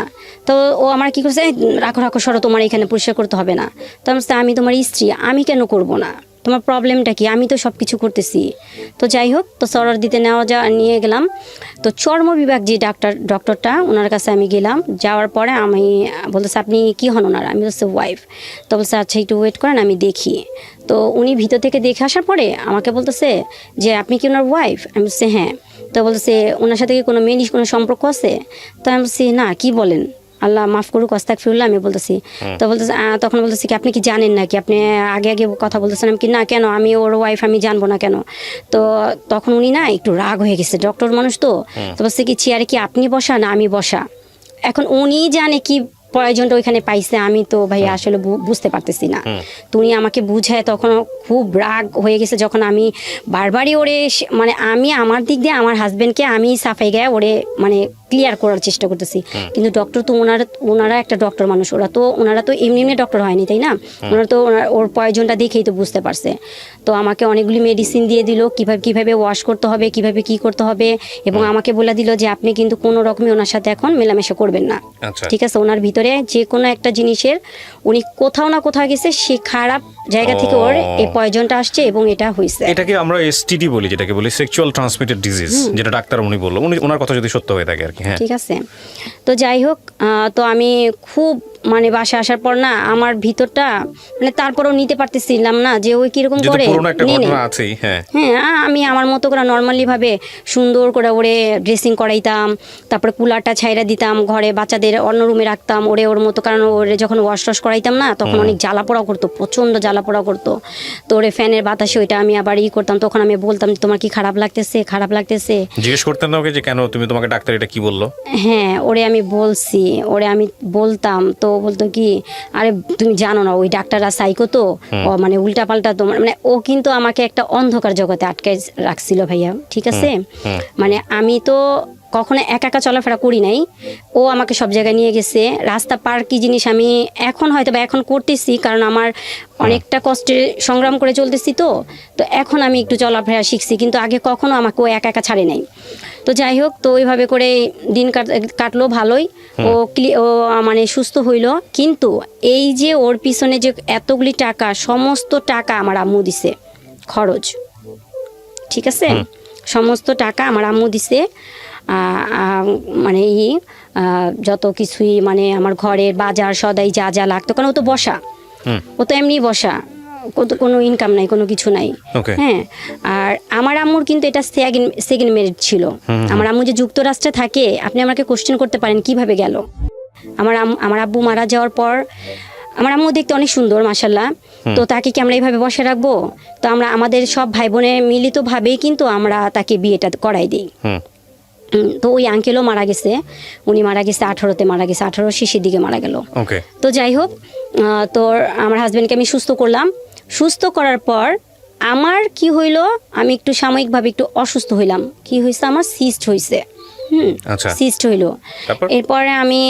তো ও আমার কি করছে, রাখো সরো, তোমার এখানে পরিষ্কার করতে হবে না। তো আমি তোমার স্ত্রী, আমি কেন করব না, তোমার প্রবলেমটা কি, আমি তো সব কিছু করতেছি। তো যাই হোক, তো সরর দিতে নিয়ে গেলাম। তো চর্ম বিভাগ যে ডক্টরটা, ওনার কাছে আমি গেলাম। যাওয়ার পরে আমি বলতেছে আপনি কি হন ওনার? আমি বলছি ওয়াইফ। তো বলছে আচ্ছা একটু ওয়েট করেন, আমি দেখি। তো উনি ভিতর থেকে দেখে আসার পরে আমাকে বলতেছে যে আপনি কি ওনার ওয়াইফ? আমি বলছি হ্যাঁ। তো বলতেছে ওনার সাথে কি কোনো মেয়ের কোনো সম্পর্ক আছে? তো আমি বলছি না, কি বলেন, আল্লাহ মাফ করুক, আস্তাগফিরুল্লাহ আমি বলতেছি। তো বলতেছে তখন বলতেছে কি আপনি কি জানেন নাকি, আপনি আগে কথা বলতেছেন? আমি কি না, কেন, আমি ওর ওয়াইফ, আমি জানবো না কেন? তো তখন উনি না একটু রাগ হয়ে গেছে, ডক্টর মানুষ তো বলছে কি চেয়ারে কি আপনি বসা না আমি বসা? এখন উনি জানে কি প্রয়োজনটা ওইখানে পাইছে, আমি তো ভাই আসলে বুঝতে পারতেছি না। তো উনি আমাকে বুঝায়, তখন খুব রাগ হয়ে গেছে, যখন আমি বারবারই ওরে মানে আমি আমার দিক দিয়ে আমার হাজবেন্ডকে আমি সাফাই গায়ে ওরে মানে ক্লিয়ার করার চেষ্টা করতেছি, কিন্তু ডক্টর তো ওনারা একটা ডক্টর মানুষ, ওনারা তো এমনি ডক্টর হয়নি, তাই না? ওনারা তো ওর প্রয়োজনটা দেখেই তো বুঝতে পারছে। তো আমাকে অনেকগুলি মেডিসিন দিয়ে দিল, কিভাবে ওয়াশ করতে হবে, কিভাবে কি করতে হবে, এবং আমাকে বলে দিল যে আপনি কিন্তু কোনো রকমই ওনার সাথে এখন মেলামেশা করবেন না, ঠিক আছে? ওনার ভিতরে যে কোনো একটা জিনিসের উনি কোথাও না কোথাও গেছে, সে খারাপ জায়গা থেকে ওর এই পয়জনটা আসছে এবং এটা হয়েছে। এটাকে আমরা এসটিডি বলি, যেটাকে বলি সেক্সুয়াল ট্রান্সমিটেড ডিজিজ, যেটা ডাক্তার উনি বললো, ওনার কথা যদি সত্য হয়ে থাকে আর কি। হ্যাঁ, ঠিক আছে। তো যাই হোক, তো আমি খুব মানে বাসা আসার পর না আমার ভিতরটা মানে তারপরেও নিতে পারতেছিলাম না যে ওই কিরকম করে হ্যাঁ, আমি আমার মতো করে নর্মালি ভাবে সুন্দর করে ওরে ড্রেসিং করাইতাম, তারপরে কুলারটা ছাইরা দিতাম, ঘরে বাচ্চাদের অন্য রুমে রাখতাম ওর মতো, কারণ ওরে যখন ওয়াশ টশ করাইতাম না তখন অনেক জ্বালা পোড়া করতো, প্রচন্ড জ্বালা পোড়া করতো। তো ওরে ফ্যানের বাতাসে ওইটা আমি আবার করতাম, তখন আমি বলতাম যে তোমার কি খারাপ লাগতেছে? জিজ্ঞেস করতেন না ওকে যে কেন তুমি, তোমাকে ডাক্তার এটা কি বললো? হ্যাঁ, ওরে আমি বলতাম, তো বলতো কি আরে তুমি জানো না ওই ডাক্তাররা সাইকো, তো মানে উল্টা পাল্টা তোমার, মানে ও কিন্তু আমাকে একটা অন্ধকার জগতে আটকে রাখছিল ভাইয়া, ঠিক আছে? মানে আমি তো কখনো একা চলাফেরা করি নাই, ও আমাকে সব জায়গায় নিয়ে গেছে। রাস্তা পার কি জিনিস আমি এখন হয়তো বা এখন করতেছি, কারণ আমার অনেকটা কষ্টে সংগ্রাম করে চলতেছি, তো এখন আমি একটু চলাফেরা শিখছি, কিন্তু আগে কখনো আমাকে ও একা ছাড়ে নাই। তো যাই হোক, তো ওইভাবে করে দিন কাটলো ভালোই, ও মানে সুস্থ হইলো। কিন্তু এই যে ওর পিছনে যে এতগুলি টাকা, সমস্ত টাকা আমার আম্মু দিছে খরচ, ঠিক আছে? সমস্ত টাকা আমার আম্মু দিছে, মানে যত কিছুই মানে আমার ঘরের বাজার সদাই যা লাগতো, কারণ ও তো বসা, ও তো এমনি বসা, কোনো ইনকাম নাই, কোনো কিছু নাই। হ্যাঁ, আর আমার আম্মুর কিন্তু এটা সেকেন্ড ম্যারেজ ছিল। আমার আম্মু যে যুক্তরাষ্ট্রে থাকে, আপনি আমাকে কোশ্চেন করতে পারেন কিভাবে গেল। আমার আব্বু মারা যাওয়ার পর আমার আম্মু দেখতে অনেক সুন্দর মাশাআল্লাহ, তো তাকে কি আমরা এইভাবে বসে রাখবো? তো আমরা আমাদের সব ভাই বোনের মিলিতভাবেই কিন্তু আমরা তাকে বিয়েটা করাই দিই। তো ওই আঙ্কেলও মারা গেছে, উনি মারা গেছে 18-তে মারা গেছে, 18 শেষের দিকে মারা গেল। তো যাই হোক, তো আমার হাজব্যান্ডকে আমি সুস্থ করলাম। সুস্থ করার পর আমার কি হইলো, আমি একটু সাময়িকভাবে একটু অসুস্থ হইলাম। কি হয়েছে, আমার সিস্ট হয়েছে। সিস্ট হইলো। এরপরে আমি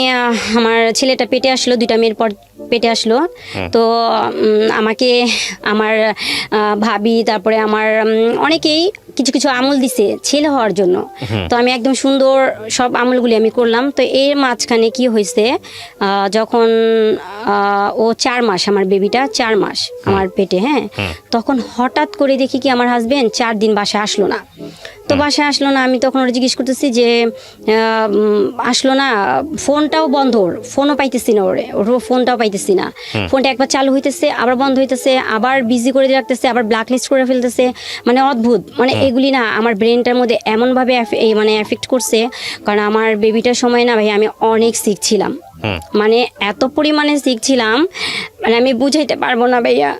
আমার ছেলেটা পেটে আসলো, 2টা মেয়ের পর পেটে আসলো। তো আমাকে আমার ভাবি, তারপরে আমার অনেকেই কিছু কিছু আমল দিছে ছেলে হওয়ার জন্য। তো আমি একদম সুন্দর সব আমলগুলি আমি করলাম। তো এর মাঝখানে কি হয়েছে, যখন ও 4 মাস, আমার বেবিটা 4 মাস আমার পেটে, হ্যাঁ, তখন হঠাৎ করে দেখি কি আমার হাজবেন্ড 4 দিন বাসায় আসলো না। তো বাসায় আসলো না, আমি তখন ওরা জিজ্ঞেস করতেছি যে আসলো না, ফোনটাও বন্ধ, ওর ফোনও পাইতেছি না, ওর ফোনটাও পাইতেছি না। ফোনটা একবার চালু হইতেছে, আবার বন্ধ হইতেছে, আবার বিজি করে রাখতেছে, আবার ব্ল্যাকলিস্ট করে ফেলতেছে। মানে অদ্ভুত, মানে এগুলি না আমার ব্রেনটার মধ্যে এমনভাবে মানে এফেক্ট করছে। কারণ আমার বেবিটার সময় না ভাই আমি অনেক সিক ছিলাম, মানে এত পরিমাণে সিক ছিলাম, মানে আমি বুঝাইতে পারবো না ভাইয়া।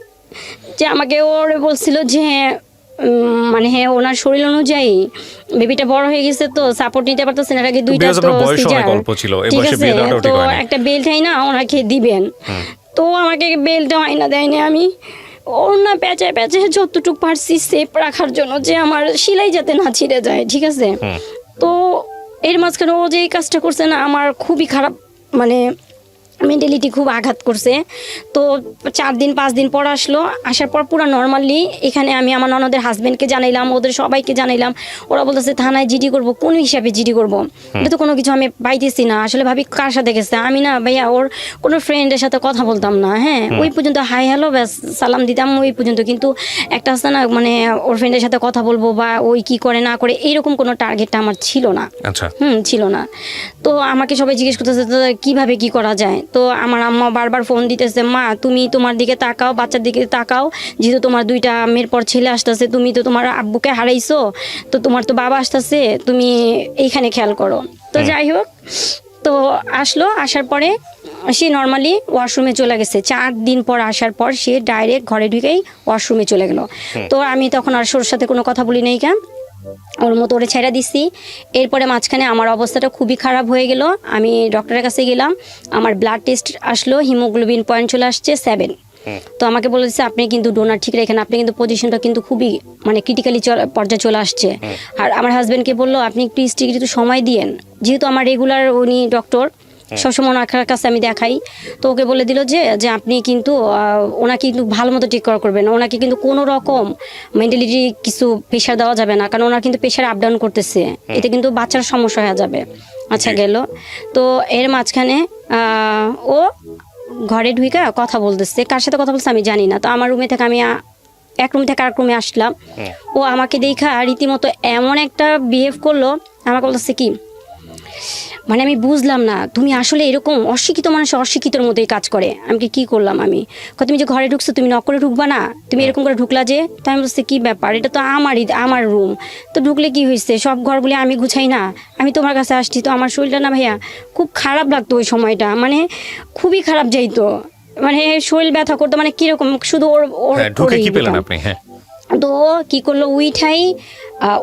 যে আমাকে ওরে বলছিল যে মানে হ্যাঁ ওনার শরীর অনুযায়ী বেবিটা বড় হয়ে গেছে, তো সাপোর্ট নিতে পারতেছে না, আগে 2টা তো সিজার, ঠিক আছে, তো একটা বেল্ট হয় না ওনাকে দিবেন। তো আমাকে বেল্টটা হয় না, দেয়নি। আমি ওর না পেঁচায় পেঁচায় যতটুকু পারছি সেফ রাখার জন্য, যে আমার সেলাই যাতে না ছিঁড়ে যায়, ঠিক আছে। তো এর মাঝখানে ও যে এই কাজটা করছে না, আমার খুবই খারাপ, মানে মেন্টালিটি খুব আঘাত করছে। তো 4 দিন 5 দিন পর আসলো, আসার পর পুরো নর্মালি এখানে আমি আমার ননদের হাজব্যান্ডকে জানাইলাম, ওদের সবাইকে জানাইলাম। ওরা বলতেছে থানায় জিডি করব। কোন হিসাবে জিডি করব? এটা তো কোনো কিছু আমি পাইতেছি না। আসলে ভাবি কার সাথে গেছে, আমি না ভাইয়া ওর কোনো ফ্রেন্ডের সাথে কথা বলতাম না, হ্যাঁ, ওই পর্যন্ত হাই হ্যালো ব্যাস সালাম দিতাম ওই পর্যন্ত। কিন্তু একটা আছে না, মানে ওর ফ্রেন্ডের সাথে কথা বলবো বা ওই কি করে না করে এইরকম কোনো টার্গেটটা আমার ছিল না। আচ্ছা, ছিল না। তো আমাকে সবাই জিজ্ঞেস করতেছে কিভাবে কি করা যায়। তো আমার আম্মা বারবার ফোন দিতেছে, মা তুমি তোমার দিকে তাকাও, বাচ্চার দিকে তাকাও, যেহেতু তোমার 2টা মেয়ের পর ছেলে আসতেছে, তুমি তো তোমার আব্বুকে হারাইছো, তো তোমার তো বাবা আসতেছে, তুমি এইখানে খেয়াল করো। তো যাই হোক, তো আসলো, আসার পরে সে নর্মালি ওয়াশরুমে চলে গেছে। 4 দিন পর আসার পর সে ডাইরেক্ট ঘরে ঢুকেই ওয়াশরুমে চলে গেল। তো আমি তখন আর ওর সাথে কোনো কথা বলি নাই, কেন ওর মতো ওরে ছেড়ে দিছি। এরপরে মাঝখানে আমার অবস্থাটা খুবই খারাপ হয়ে গেল। আমি ডক্টরের কাছে গেলাম, আমার ব্লাড টেস্ট আসলো, হিমোগ্লোবিন পয়েন্ট চলে আসছে 7। তো আমাকে বলেছে আপনি কিন্তু ডোনার ঠিক রেখেন, আপনি কিন্তু পজিশনটা কিন্তু খুবই মানে ক্রিটিক্যালি পর্যায়ে চলে আসছে। আর আমার হাজব্যান্ডকে বললো আপনি একটু স্ট্রিক্ট একটু সময় দিয়েন, যেহেতু আমার রেগুলার উনি ডক্টর, সবসময় ওনার কাছে আমি দেখাই। তো ওকে বলে দিল যে আপনি কিন্তু ওনাকে কিন্তু ভালো মতো টেক কেয়ার করবেন, ওনাকে কিন্তু কোনো রকম মেন্টালিটি কিছু প্রেশার দেওয়া যাবে না, কারণ ওনার কিন্তু প্রেশার আপ ডাউন করতেছে, এতে কিন্তু বাচ্চার সমস্যা হয়ে যাবে। আচ্ছা গেল। তো এর মাঝখানে ও ঘরে ঢুইকা কথা বলতেছে, কার সাথে কথা বলছে আমি জানি না। তো আমার রুমে থেকে আমি এক রুম থেকে আরেক রুমে আসলাম, ও আমাকে দেখা রীতিমতো এমন একটা বিহেভ করলো, আমাকে বলতেছে কি, মানে আমি বুঝলাম না, তুমি আসলে এরকম অশিক্ষিত মানুষ অশিক্ষিতর মতোই কাজ করে। আমি কি করলাম, আমি তুমি যে ঘরে ঢুকছো তুমি নক করে ঢুকবা না, তুমি এরকম করে ঢুকলা যে। তাই আমি বলছি কি ব্যাপার, এটা তো আমার রুম, তো ঢুকলে কি হয়েছে, সব ঘরগুলি আমি গুছাই না, আমি তোমার কাছে আসছি। তো আমার শরীরটা না ভাইয়া খুব খারাপ লাগতো ওই সময়টা, মানে খুবই খারাপ যাইতো, মানে শরীর ব্যথা করতো, মানে কিরকম শুধু ওর ঢুকে কি পেলেন আপনি? হ্যাঁ, তো কি করলো, উইঠাই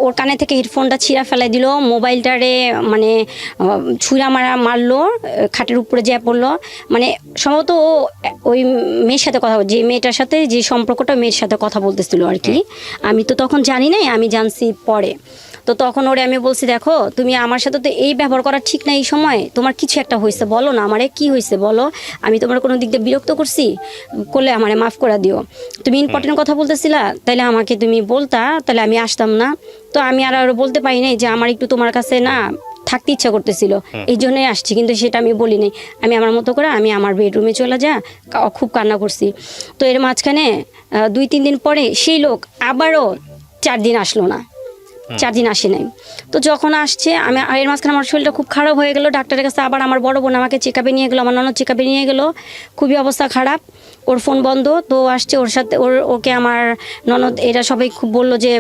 ওর কানে থেকে হেডফোনটা ছিঁড়া ফেলাই দিল, মোবাইলটারে মানে ছুঁড়া মারলো, খাটের উপরে যেয়ে পড়লো। মানে সম্ভবত ও ওই মেয়ের সাথে কথা, যে মেয়েটার সাথে যে সম্পর্কটা মেয়ের সাথে কথা বলতেছিল আর কি, আমি তো তখন জানি নাই, আমি জানছি পরে। তো তখন ওরে আমি বলছি দেখো তুমি আমার সাথে তো এই ব্যবহার করা ঠিক না, এই সময় তোমার কিছু একটা হয়েছে বলো না আমারে, কি হয়েছে বলো, আমি তোমার কোনো দিক দিয়ে বিরক্ত করলে আমারে মাফ করে দিও, তুমি ইম্পর্টেন্ট কথা বলতেছিলা তাহলে আমাকে তুমি বলতা, তাহলে আমি আসতাম না। তো আমি আর বলতে পারি নাই যে আমার একটু তোমার কাছে না থাকতে ইচ্ছা করতেছিল, এই জন্যই আসছি, কিন্তু সেটা আমি বলি নাই। আমি আমার মতো করে আমি আমার বেডরুমে চলে খুব কান্না করছি। তো এর মাঝখানে 2-3 দিন পরে সেই লোক আবারও 4 দিন আসলো না, 4 দিন আসে নাই। তো যখন আসছে আমি এর মাঝখানে আমার শরীরটা খুব খারাপ হয়ে গেল, ডাক্তারের কাছে আবার আমার বড় বোন আমাকে চেকআপে নিয়ে গেলো, আমার ননদ চেকআপে নিয়ে গেলো, খুবই অবস্থা খারাপ, ওর ফোন বন্ধ। তো আসছে ওর সাথে ওকে আমার ননদ এরা সবাই খুব বললো যে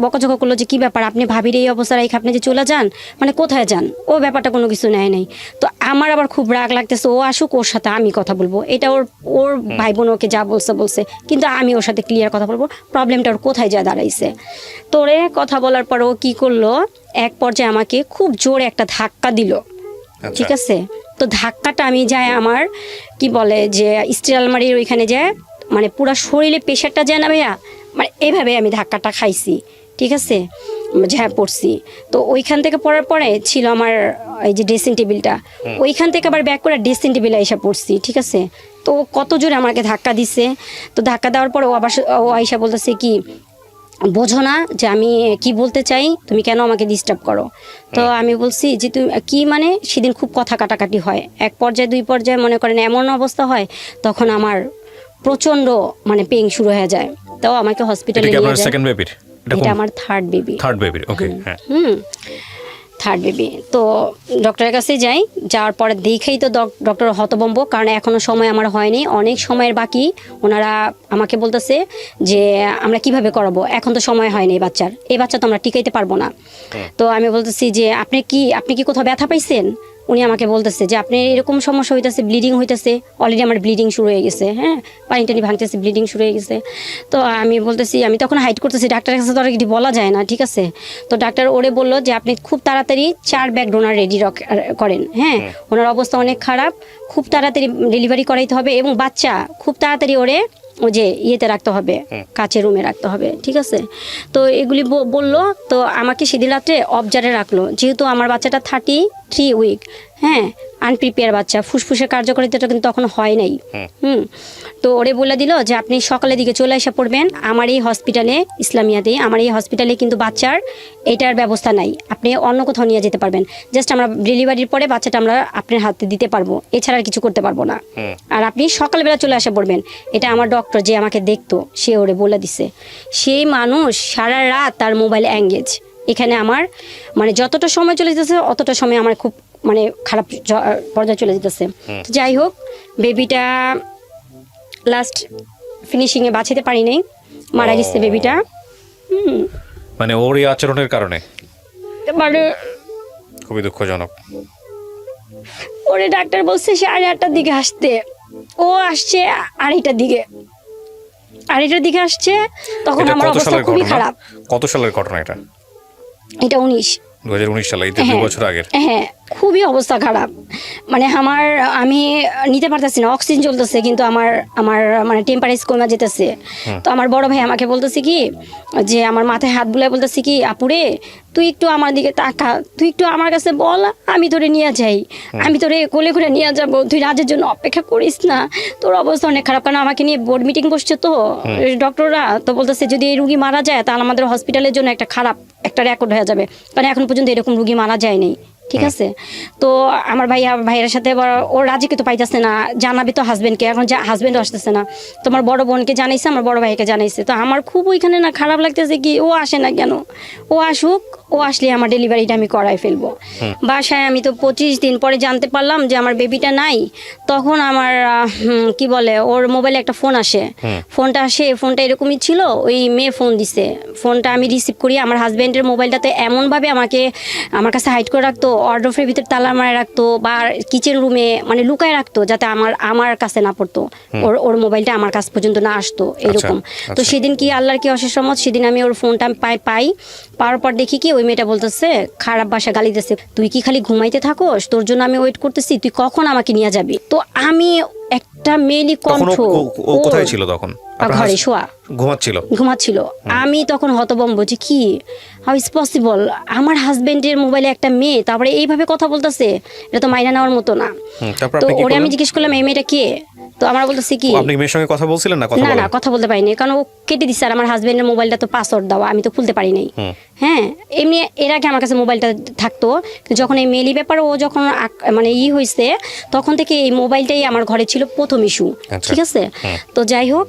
বকাঝকা করলো যে কী ব্যাপার আপনি ভাবির এই অবস্থা রেখে আপনি যে চলে যান, মানে কোথায় যান, ও ব্যাপারটা কোনো কিছু নেয় নাই। তো আমার আবার খুব রাগ লাগতেছে, ও আসুক ওর সাথে আমি কথা বলবো, এটা ওর ভাই বোন ওকে যা বলছে, কিন্তু আমি ওর সাথে ক্লিয়ার কথা বলবো, প্রবলেমটা ওর কোথায় যা দাঁড়াইছে। তো ওরে কথা বলার পর ও কী করলো, এক পর্যায়ে আমাকে খুব জোরে একটা ধাক্কা দিল, ঠিক আছে। তো তো ধাক্কাটা আমি যাই আমার কি বলে যে স্টিল আলমারির ওইখানে যায়, মানে পুরো শরীরে প্রেশারটা যায় না ভাইয়া, মানে এইভাবে আমি ধাক্কাটা খাইছি, ঠিক আছে, ঝ্যাঁ পড়ছি। তো ওইখান থেকে পড়ার পরে ছিল আমার এই যে ড্রেসিং টেবিলটা, ওইখান থেকে আবার ব্যাক করে ড্রেসিং টেবিলে এসে পড়ছি, ঠিক আছে। তো কত জোরে আমাকে ধাক্কা দিছে। তো ধাক্কা দেওয়ার পরে ও আইসা বলতেছে কি, বোঝো না যে আমি কি বলতে চাই, তুমি কেন আমাকে ডিস্টার্ব করো। তো আমি বলছি যে তুমি কি, মানে সেদিন খুব কথা কাটাকাটি হয়, এক পর্যায়ে দুই পর্যায়ে মনে করেন এমন অবস্থা হয়, তখন আমার প্রচণ্ড মানে পেইন শুরু হয়ে যায়। তো আমাকে হসপিটালে নিয়ে যায়। এটা আমার থার্ড বেবি। ওকে, হ্যাঁ, থার্ড বেবি। তো ডক্টরের কাছে যাই, যাওয়ার পরে দেখেই তো ডক্টর হতভম্ব, কারণ এখনও সময় আমার হয়নি, অনেক সময়ের বাকি। ওনারা আমাকে বলতেছে যে আমরা কিভাবে করাবো, এখন তো সময় হয়নি এই বাচ্চা তো আমরা টিকাইতে পারবো না। তো আমি বলতেছি যে আপনি কি কোথাও ব্যথা পাইছেন? উনি আমাকে বলতেছে যে আপনি এরকম সমস্যা হইতেছে, ব্লিডিং হইতেছে, অলরেডি আমার ব্লিডিং শুরু হয়ে গেছে, হ্যাঁ, পানি টানি ভাঙতেছে, ব্লিডিং শুরু হয়ে গেছে। তো আমি বলতেছি, আমি তখন হাইট করতেছি, ডাক্তারের কাছে তো আর কিছু বলা যায় না, ঠিক আছে। তো ডাক্তার ওরে বললো যে আপনি খুব তাড়াতাড়ি 4 ব্যাগ ডোনার রেডি করেন, হ্যাঁ, ওনার অবস্থা অনেক খারাপ, খুব তাড়াতাড়ি ডেলিভারি করাইতে হবে, এবং বাচ্চা খুব তাড়াতাড়ি ওরে ও যে ইয়েতে রাখতে হবে, কাচের রুমে রাখতে হবে, ঠিক আছে। তো এগুলি বললো। তো আমাকে সেদিন রাত্রে অবজারে রাখলো, যেহেতু আমার বাচ্চাটা 33 উইক, হ্যাঁ, আনপ্রিপেয়ার বাচ্চা, ফুসফুসের কার্যকারিতাটা কিন্তু তখন হয় নাই। তো ওরে বলে দিল যে আপনি সকালের দিকে চলে এসে পড়বেন আমার এই হসপিটালে, ইসলামিয়াতেই আমার এই হসপিটালে কিন্তু বাচ্চার এটার ব্যবস্থা নাই, আপনি অন্য কোথাও নিয়ে যেতে পারবেন, জাস্ট আমরা ডেলিভারির পরে বাচ্চাটা আমরা আপনার হাতে দিতে পারবো, এছাড়া আর কিছু করতে পারবো না, আর আপনি সকালবেলা চলে এসে পড়বেন। এটা আমার ডক্টর যে আমাকে দেখতো সে ওরে বলে দিছে। সেই মানুষ সারা রাত তার মোবাইল এঙ্গেজ, এখানে আমার মানে যতটা সময় চলে যেতেছে অতটা সময় আমার খুব মানে খারাপ পর্যায়ে চলে যেতেছে। যাই হোক, বেবিটা লাস্ট ফিনিশিংয়ে বাঁচাতে পারি নাই, মারা গেছে বেবিটা। মানে ওর এই আচরণের কারণে, মানে খুবই দুঃখজনক। ওরে ডাক্তার বলছে 8:30টার দিকে আসতে, ও আসছে 2:30টার দিকে আসছে, তখন আমার অবস্থা খুবই খারাপ। কত সালের ঘটনা এটা? এটা 2019 সালে, এই 2 বছর আগের। হ্যাঁ, খুবই অবস্থা খারাপ, মানে আমি নিতে পারতেছি না, অক্সিজেন চলতেছে কিন্তু আমার মানে টেম্পারেচার কমে যেতেছে। তো আমার বড় ভাই আমাকে বলতেছে কি যে আমার মাথায় হাত বুলায় বলতেছে কি, আপুরে তুই একটু আমার দিকে তাকা, তুই একটু আমার কাছে বল, আমি তোরে নিয়ে যাই, আমি তোরে কোলে করে নিয়ে যাবো, তুই রাজের জন্য অপেক্ষা করিস না, তোর অবস্থা অনেক খারাপ। কারণ আমাকে নিয়ে বোর্ড মিটিং বসছে তো ডক্টররা, তো বলতেছে যদি এই রুগী মারা যায় তাহলে আমাদের হসপিটালের জন্য একটা খারাপ একটা রেকর্ড হয়ে যাবে, কারণ এখন পর্যন্ত এরকম রুগী মারা যায়নি, ঠিক আছে। তো আমার ভাইয়ের সাথে ওর রাজিকে তো পাইতেছে না, জানাবে তো হাজবেন্ডকে, এখন হাজবেন্ডও আসতেছে না। তো আমার বড় বোনকে জানাইছে, আমার বড় ভাইকে জানাইছে। তো আমার খুব ওইখানে না খারাপ লাগতেছে কি, ও আসে না কেন, ও আসুক, ও আসলে আমার ডেলিভারিটা আমি করাই ফেলবো। বাসায় আমি তো 25 দিন পরে জানতে পারলাম যে আমার বেবিটা নাই। তখন আমার কি বলে, ওর মোবাইলে একটা ফোন আসে, ফোনটা এরকমই ছিল, ওই মেয়ে ফোন দিছে, ফোনটা আমি রিসিভ করি। আমার হাজব্যান্ডের মোবাইলটাতে এমনভাবে আমার কাছে হাইড করে রাখতো, ওয়ার্ডরোবের ভিতরে তালা মারে রাখতো, বা কিচেন রুমে মানে লুকায় রাখতো, যাতে আমার কাছে না পড়তো, ওর মোবাইলটা আমার কাছ পর্যন্ত না আসতো, এরকম। তো সেদিন কি আল্লাহর কি অশেষ রহমত, সেদিন আমি ওর ফোনটা পাওয়ার পর দেখি কি ওই মেয়েটা বলতেছে, খারাপ ভাষা গালি দিতেছে, তুই কি খালি ঘুমাইতে থাকোস, তোর জন্য আমি ওয়েট করতেছি, তুই কখন আমাকে নিয়ে যাবি। তো আমি একটা মেয়েলি কণ্ঠ, ও কোথায় ছিল তখন? ঘরে শোয়া, ঘুমাচ্ছিল। আমি তখন হতভম্ব যে কি, হাউ ইজ পসিবল, আমার হাজবেন্ডের মোবাইলে একটা মেয়ে তারপরে এইভাবে কথা বলতেছে, এটা তো মাইনা নেওয়ার মতো না। তো ওরে আমি জিজ্ঞেস করলাম এই মেয়েটা কে, তো আমরা বলতেছি কি, আপনি মেয়ের সঙ্গে কথা বলছিলেন না? না কথা বলতে পারিনি, কারণ ও কেটে দিচ্ছে, আর আমার হাজবেন্ডের মোবাইলটা তো পাসওয়ার্ড দেওয়া, আমি তো খুলতে পারি নাই। হ্যাঁ, এমনি এর আগে আমার কাছে মোবাইলটা থাকতো, যখন এই মেলি ব্যাপার ও যখন মানে হয়েছে, তখন থেকে এই মোবাইলটাই আমার ঘরে ছিল প্রথম ইস্যু, ঠিক আছে। তো যাই হোক,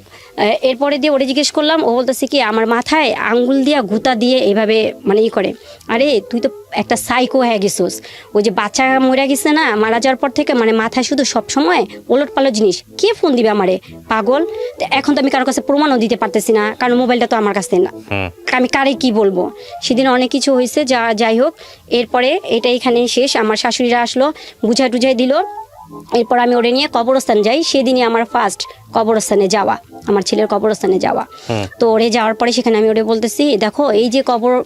এরপরে দিয়ে ওরে জিজ্ঞেস করলাম, ও বলতেছে কি আমার মাথায় আঙ্গুল দিয়া গুতা দিয়ে এইভাবে মানে করে, আরে তুই তো একটা সাইকো হয়ে গেছিস, ওই যে বাচ্চা মরে গেছে না, মারা যাওয়ার পর থেকে মানে মাথায় শুধু সবসময় ওলট পালট জিনিস, কে ফোন দিবে আমারে, পাগল। এখন তো আমি কারোর কাছে প্রমাণও দিতে পারতেছি না, কারণ মোবাইলটা তো আমার কাছে না, আমি কারে কি বলবো। সেদিন অনেক কিছু হয়েছে, যাই হোক, এরপরে এটা এখানেই শেষ। আমার শাশুড়িরা আসলো, বুঝাই টুঝাই দিল, এরপর আমি ওরে নিয়ে কবরস্থান যাই, সেদিনই আমার ফার্স্ট কবরস্থানে যাওয়া, আমার ছেলের কবরস্থানে যাওয়া। তো ওরে যাওয়ার পরে সেখানে আমি ওরে বলতেছি, দেখো এই যে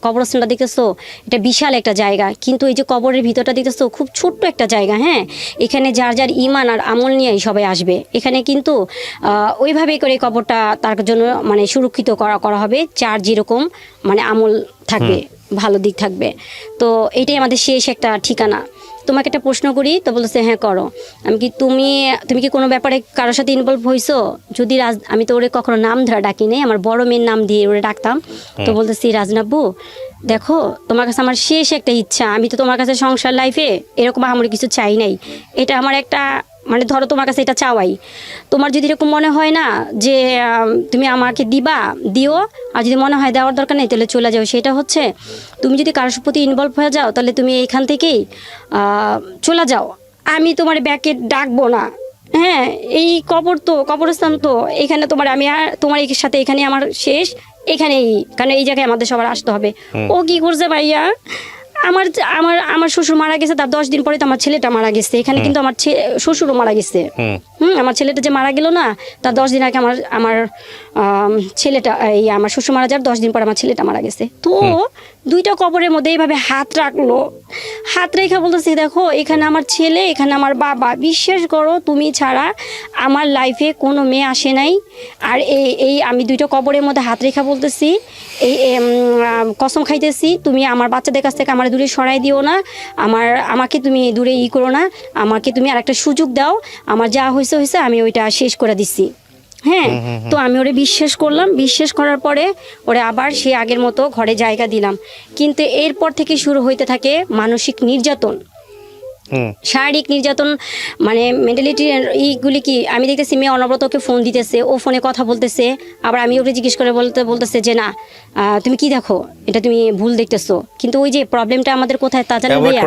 কবরস্থানটা দেখতেছো, এটা বিশাল একটা জায়গা, কিন্তু এই যে কবরের ভিতরটা দেখতেছো খুব ছোট্ট একটা জায়গা। হ্যাঁ, এখানে যার যার ইমান আর আমল নিয়েই সবাই আসবে। এখানে কিন্তু ওইভাবে করে কবরটা তার জন্য মানে সুরক্ষিত করা হবে, যার যেরকম মানে আমল থাকবে, ভালো দিক থাকবে। তো এইটাই আমাদের শেষ একটা ঠিকানা। তোমাকে একটা প্রশ্ন করি, তো বলতেছে হ্যাঁ করো। আমি কি তুমি কি কোনো ব্যাপারে কারোর সাথে ইনভলভ হয়েছো? যদি আমি তো ওরে কখনো নাম ধরা ডাকি নেই, আমার বড় মেয়ের নাম দিয়ে ওরে ডাকতাম। তো বলতেছি রাজনাব্বু দেখো, তোমার কাছে আমার শেষ একটা ইচ্ছা, আমি তো তোমার কাছে সংসার লাইফে এরকম আমার কিছু চাই নাই, এটা আমার একটা মানে ধরো তোমার কাছে এটা চাওয়াই। তোমার যদি এরকম মনে হয় না যে তুমি আমাকে দিও, আর যদি মনে হয় দেওয়ার দরকার নেই তাহলে চলে যাও। সেটা হচ্ছে তুমি যদি কারোর প্রতি ইনভলভ হয়ে যাও তাহলে তুমি এইখান থেকেই চলে যাও, আমি তোমার ব্যাকে ডাকবো না। হ্যাঁ, এই কবরস্থান তো এখানে আমি আর তোমার সাথে এখানে আমার শেষ, এখানেই, কারণ এই জায়গায় আমাদের সবার আসতে হবে। ও কি করছে ভাইয়া, আমার আমার আমার শ্বশুর মারা গেছে, তার 10 দিন পরে তো আমার ছেলেটা মারা গেছে। এখানে কিন্তু আমার শ্বশুরও মারা গেছে। আমার ছেলেটা যে মারা গেল না, তার 10 দিন আগে আমার ছেলেটা, আমার শ্বশুর মারা যাওয়ার 10 দিন পর আমার ছেলেটা মারা গেছে। তো দুইটা কবরের মধ্যে এইভাবে হাত রাখলো, হাত রেখে বলতেছি দেখো এখানে আমার ছেলে, এখানে আমার বাবা, বিশ্বাস করো তুমি ছাড়া আমার লাইফে কোনো মেয়ে আসে নাই। আর এই আমি দুইটা কবরের মধ্যে হাত রেখা বলতেছি, কসম খাইতেছি, তুমি আমার বাচ্চাদের কাছ থেকে আমার দূরে সরাই দিও না, আমাকে তুমি দূরে করো না, আমাকে তুমি আর একটা সুযোগ দাও, আমার যা হয়েছে আমি ওইটা শেষ করে দিচ্ছি। হ্যাঁ, তো আমি ওরে বিশ্বাস করলাম, বিশ্বাস করার পরে ওরে আবার সে আগের মতো ঘরে জায়গা দিলাম। কিন্তু এরপর থেকে শুরু হইতে থাকে মানসিক নির্যাতন, শারীরিক নির্যাতন, মানে মেন্টালিটি এইগুলি কি আমি দেখতেছি। মেয়ে অনবরত ওকে ফোন দিতেছে, ও ফোনে কথা বলতেছে, আবার আমি ওকে জিজ্ঞেস করে বলতেছে যে না তুমি কি দেখো, এটা তুমি ভুল দেখতেছো। কিন্তু ওই যে প্রবলেমটা আমাদের কোথায় তা জানি ভাইয়া।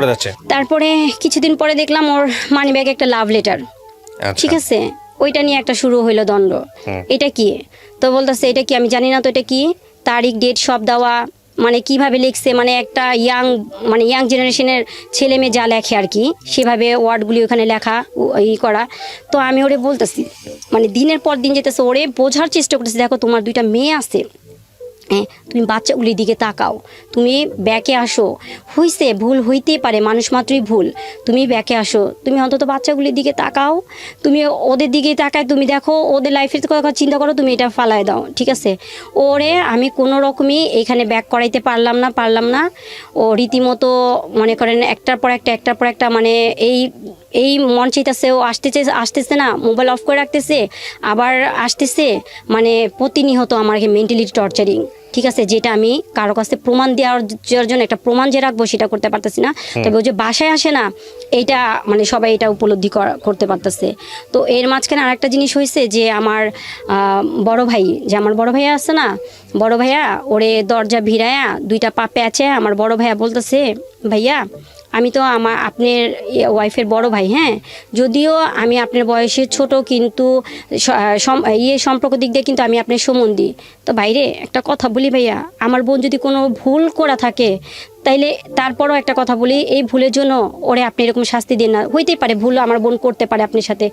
তারপরে কিছুদিন পরে দেখলাম ওর মানি ব্যাগে একটা লাভ লেটার, ঠিক আছে, ওইটা নিয়ে একটা শুরু হইলো দ্বন্দ্ব। এটা কি? তো বলতেছে এটা কি, আমি জানি না তো এটা কি, তারিখ ডেট সব দেওয়া, মানে কিভাবে লিখছে, মানে একটা ইয়াং জেনারেশনের ছেলে মেয়ে যা লেখে আর কি, সেভাবে ওয়ার্ডগুলি ওখানে লেখা করা। তো আমি ওরে বলতেছি, মানে দিনের পর দিন যেতেছে, ওরে বোঝার চেষ্টা করতেছি, দেখো তোমার 2টা মেয়ে আছে, হ্যাঁ, তুমি বাচ্চাগুলির দিকে তাকাও, তুমি ব্যাকে আসো, হইছে ভুল হইতে পারে, মানুষ মাত্রই ভুল, তুমি ব্যাকে আসো, তুমি অন্তত বাচ্চাগুলির দিকে তাকাও, তুমি ওদের দিকে তাকায় তুমি দেখো, ওদের লাইফের কথা চিন্তা করো, তুমি এটা ফালায় দাও, ঠিক আছে। ওরে আমি কোনো রকমই এখানে ব্যাক করাইতে পারলাম না। ও রীতিমতো মনে করেন একটার পর একটা মানে এই মন চাইতেছে, ও আসতেছে না, মোবাইল অফ করে রাখতেছে, আবার আসতেছে, মানে প্রতিনিয়ত আমাকে মেন্টালি টর্চারিং, ঠিক আছে, যেটা আমি কারো কাছে প্রমাণ দেওয়ার জন্য একটা প্রমাণ যে রাখবো সেটা করতে পারতেছি না। তবে ও যে বাসায় আসে না, এইটা মানে সবাই এটা উপলব্ধি করতে পারতেছে। তো এর মাঝখানে আরেকটা জিনিস হয়েছে যে আমার বড় ভাইয়া আছে না, বড় ভাইয়া ওরে দরজা ভিড়ায়া 2টা পা প্যাচে, আমার বড় ভাইয়া বলতেছে ভাইয়া আমি তো আপনার ওয়াইফের বড় ভাই, হ্যাঁ, যদিও আমি আপনার বয়সে ছোট, কিন্তু সম্পর্ক দিক দিয়ে কিন্তু আমি আপনার সম্বন্ধী। তো বাইরে একটা কথা বলি ভাইয়া, আমার বোন যদি কোনো ভুল করা থাকে তাইলে তারপরও একটা কথা বলি, এই ভুলের জন্য ওরে আপনি এরকম শাস্তি দিন না। হইতেই পারে ভুল আমার বোন করতে পারে আপনার সাথে,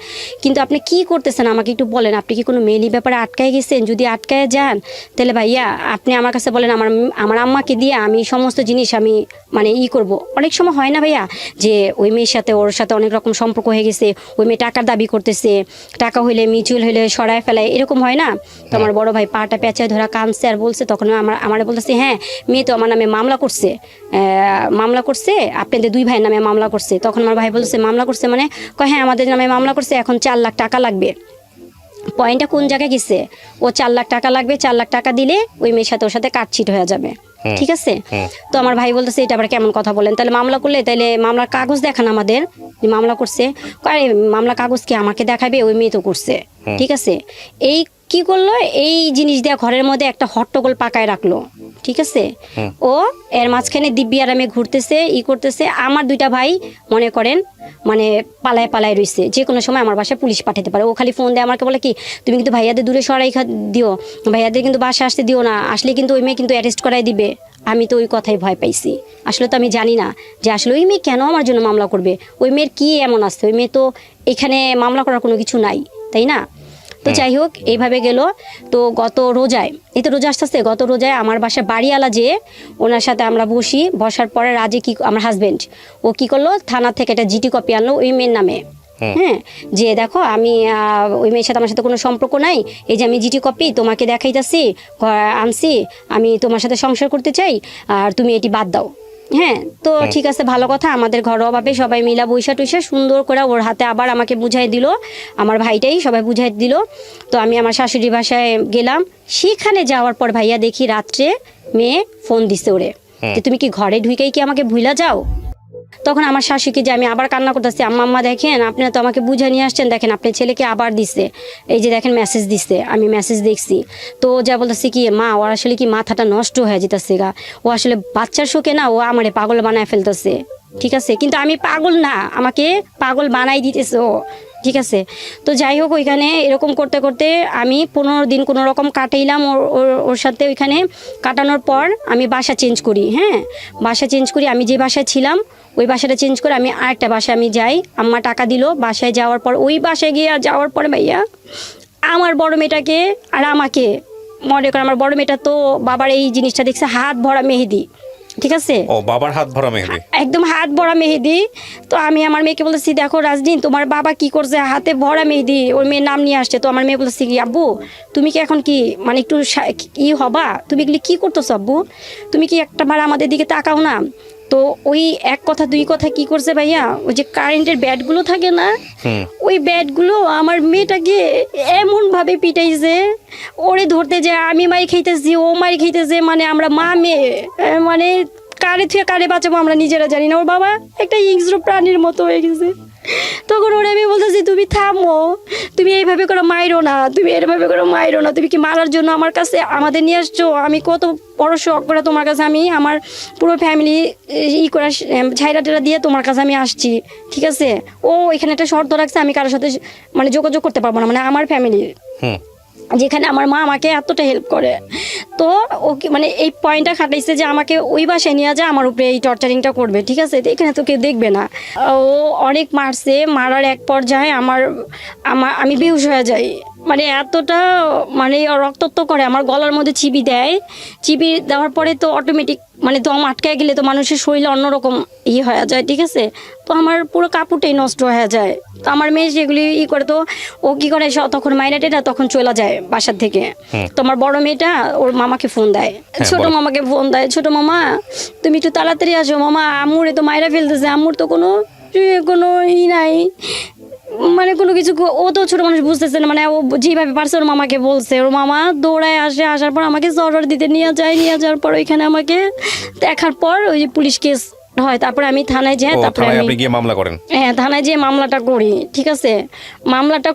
কিন্তু আপনি কি করতেছেন আমাকে একটু বলেন, আপনি কি কোনো মেয়েলি ব্যাপারে আটকায় গেছেন? যদি আটকায় যান তাহলে ভাইয়া আপনি আমার কাছে বলেন, আমার আম্মাকে দিয়ে আমি সমস্ত জিনিস আমি মানে করব। অনেক সময় হয় না ভাইয়া যে ওই মেয়ের সাথে ওর সাথে অনেক রকম সম্পর্ক হয়ে গেছে, ওই মেয়ে টাকার দাবি করতেছে, টাকা হইলে মিউচুয়াল হইলে সরায় ফেলায়, এরকম হয় না। তো আমার বড় ভাই পাটা পেঁচায় ধরা কাঁদছে আর বলছে, তখন আমার বলতেছে হ্যাঁ মেয়ে তো আমার নামে মামলা করছে, আপনাদের 2 ভাইয়ের নামে মামলা করছে। তখন আমার ভাই বলছে মামলা করছে মানে, হ্যাঁ আমাদের নামে মামলা করছে, এখন 4 লাখ টাকা লাগবে। পয়েন্টটা কোন জায়গায় গেছে, ও 4 লাখ টাকা লাগবে, 4 লাখ টাকা দিলে ওই মেয়ের সাথে ওর সাথে কাটছিট হয়ে যাবে, ঠিক আছে। তো আমার ভাই বলতেছে এটা আবার কেমন কথা বলেন, তাহলে মামলা করলে তাহলে মামলার কাগজ দেখান আমাদের, মামলা করছে। আরে মামলা কাগজ কি আমাকে দেখাবে, ওই মেয়ে তো করছে, ঠিক আছে। এই কি করলো, এই জিনিস দিয়ে ঘরের মধ্যে একটা হট্টগোল পাকায় রাখলো, ঠিক আছে। ও এর মাঝখানে দিব্যি আরামে ঘুরতেছে, করতেছে। আমার 2টা ভাই মনে করেন মানে পালায় রইছে, যে কোনো সময় আমার বাসায় পুলিশ পাঠাতে পারে। ও খালি ফোন দেয় আমাকে, বলে কি তুমি কিন্তু ভাইয়াদের দূরে সরাই দিও, ভাইয়াদের কিন্তু বাসা আসতে দিও না, আসলে কিন্তু ওই মেয়ে কিন্তু অ্যারেস্ট করাই দিবে। আমি তো ওই কথাই ভয় পাইছি। আসলে তো আমি জানি না যে আসলে ওই মেয়ে কেন আমার জন্য মামলা করবে, ওই মেয়ের কি এমন আছে, ওই মেয়ে তো এখানে মামলা করার কোনো কিছু নাই, তাই না? তো যাই হোক এইভাবে গেল। তো গত রোজায়, এই তো রোজা আসতেছে, গত রোজায় আমার বাসায় বাড়িওয়ালা যে ওনার সাথে আমরা বসার পরে রাজে কি আমার হাজবেন্ড ও কি করলো, থানা থেকে একটা জিটি কপি আনলো ওই মেয়ের নামে। হ্যাঁ, যে দেখো আমি ওই মেয়ের সাথে আমার সাথে কোনো সম্পর্ক নাই, এই যে আমি জিটি কপি তোমাকে দেখাইতেছি, আনছি, আমি তোমার সাথে সংসার করতে চাই আর তুমি এটি বাদ দাও। হ্যাঁ, তো ঠিক আছে, ভালো কথা। আমাদের ঘরোয়াভাবে সবাই মিলা বৈশা টুইসা সুন্দর করে ওর হাতে আবার আমাকে বুঝাই দিল, আমার ভাইটাই সবাই বুঝাই দিল। তো আমি আমার শাশুড়ি বাসায় গেলাম। সেখানে যাওয়ার পর ভাইয়া দেখি রাত্রে মেয়ে ফোন দিছে ওরে যে তুমি কি ঘরে ঢুকেই কি আমাকে ভুলা যাও। তখন আমার শাশুড়িকে যে আমি আবার কান্না করতেছি, আম্মা দেখেন আপনারা তো আমাকে বুঝা নিয়ে আসছেন, দেখেন আপনার ছেলেকে আবার দিচ্ছে, এই যে দেখেন মেসেজ দিচ্ছে, আমি মেসেজ দেখছি। তো যা বলতেছি কি মা ওর আসলে কি মাথাটা নষ্ট হয়ে যেতেছে গা, ও আসলে বাচ্চার শোকে না, ও আমারে পাগল বানায় ফেলতেছে। ঠিক আছে, কিন্তু আমি পাগল না, আমাকে পাগল বানাই দিতেছে ও। ঠিক আছে, তো যাই হোক ওইখানে এরকম করতে করতে আমি 15 দিন কোনো রকম কাটাইলাম ওর সাথে। ওইখানে কাটানোর পর আমি বাসা চেঞ্জ করি। হ্যাঁ, বাসা চেঞ্জ করি, আমি যে বাসায় ছিলাম ওই বাসাটা চেঞ্জ করে আমি আরেকটা বাসায় আমি যাই। আম্মা টাকা দিল, বাসায় যাওয়ার পর ওই বাসায় গিয়ে যাওয়ার পরে ভাইয়া আমার বড় মেয়েটাকে আর আমাকে, মনে করেন আমার বড় মেয়েটা তো বাবার এই জিনিসটা দেখছে, হাত ভরা মেহেদি। ঠিক আছে, ও বাবার হাত ভরা মেহেদি, একদম হাত ভরা মেহেদি। তো আমি আমার মেয়েকে বলেছি দেখো রাজদিন তোমার বাবা কি করছে, হাতে ভরা মেহেদি, ওর মেয়ের নাম নিয়ে আসছে। তো আমার মেয়ে বলেছি কি আব্বু তুমি কি এখন কি মানে একটু ই হবা, তুমি এগুলি কি করতেছো আব্বু, তুমি কি একটাবার আমাদের দিকে তাকাও না। তো ওই এক কথা দুই কথা কি করছে ভাইয়া, ওই যে কারেন্টের ব্যাটগুলো থাকে না, ওই ব্যাটগুলো আমার মেয়েটাকে এমন ভাবে পিটাইছে, ওরে ধরতে যায় আমি মাই খাইতেছি, ও মাই খাইতেছে, মানে আমরা মা মেয়ে, মানে কারে থেকে কারে বাঁচাবো আমরা নিজেরা জানি না। ওর বাবা একটা হিংস্র প্রাণীর মতো হয়ে গেছে। তখন ওরা আমি বলতেছি তুমি থামো, তুমি এইভাবে করে মাইরো না, তুমি এইভাবে করে মাইরো না, তুমি কি মারার জন্য আমার কাছে আমাদের নিয়ে আসছো, আমি কত বড় শখ করে তোমার কাছে আমি আমার পুরো ফ্যামিলি করে ছাইরা টেরা দিয়ে তোমার কাছে আমি আসছি। ঠিক আছে, ও এখানে একটা শর্ত রাখছে আমি কারোর সাথে মানে যোগাযোগ করতে পারবো না, মানে আমার ফ্যামিলির, যেখানে আমার মা আমাকে এতটা হেল্প করে। তো ও মানে এই পয়েন্টটা খাটাইছে যে আমাকে ওই বাসায় নিয়ে যায়, আমার উপরে এই টর্চারিংটা করবে। ঠিক আছে, এখানে তো কেউ দেখবে না। ও অনেক মারছে, মারার এক পর্যায়ে আমি বেহুশ হয়ে যাই, মানে এতটা মানে রক্তাক্ত করে, আমার গলার মধ্যে চিবি দেয়। চিবি দেওয়ার পরে তো অটোমেটিক মানে দম আটকে গেলে তো মানুষের শরীরে অন্যরকম হয়ে যায়। ঠিক আছে, তো আমার পুরো কাপড়টাই নষ্ট হয়ে যায়। তো আমার মেয়ে সেগুলি করে, তো ও কি করে তখন মাইনাটেটা তখন চলে যায় বাসার থেকে। তো আমার বড় মেয়েটা ওর মামাকে ফোন দেয়, ছোট মামাকে ফোন দেয়, ছোট মামা তুমি একটু তাড়াতাড়ি আসো, মামা আম্মুরে তো মাইরা ফেলতেছে, আম্মুর তো কোনো নাই, মানে কোনো কিছু। ও তো ছোট মানুষ বুঝতেছে না, মানে ও যেভাবে পারছে ওর মামাকে বলছে, ওর মামা দৌড়ায় আসে, আসার পর আমাকে জরর দিতে নিয়ে যাওয়ার পর ওইখানে আমাকে দেখার পর ওই যে পুলিশ কেস হয়, তারপরে আমি থানায় যাই, তারপরে আমি গিয়ে মামলা করেন। হ্যাঁ, থানায় যেয়ে মামলাটা করি। ঠিক আছে, মামলাটা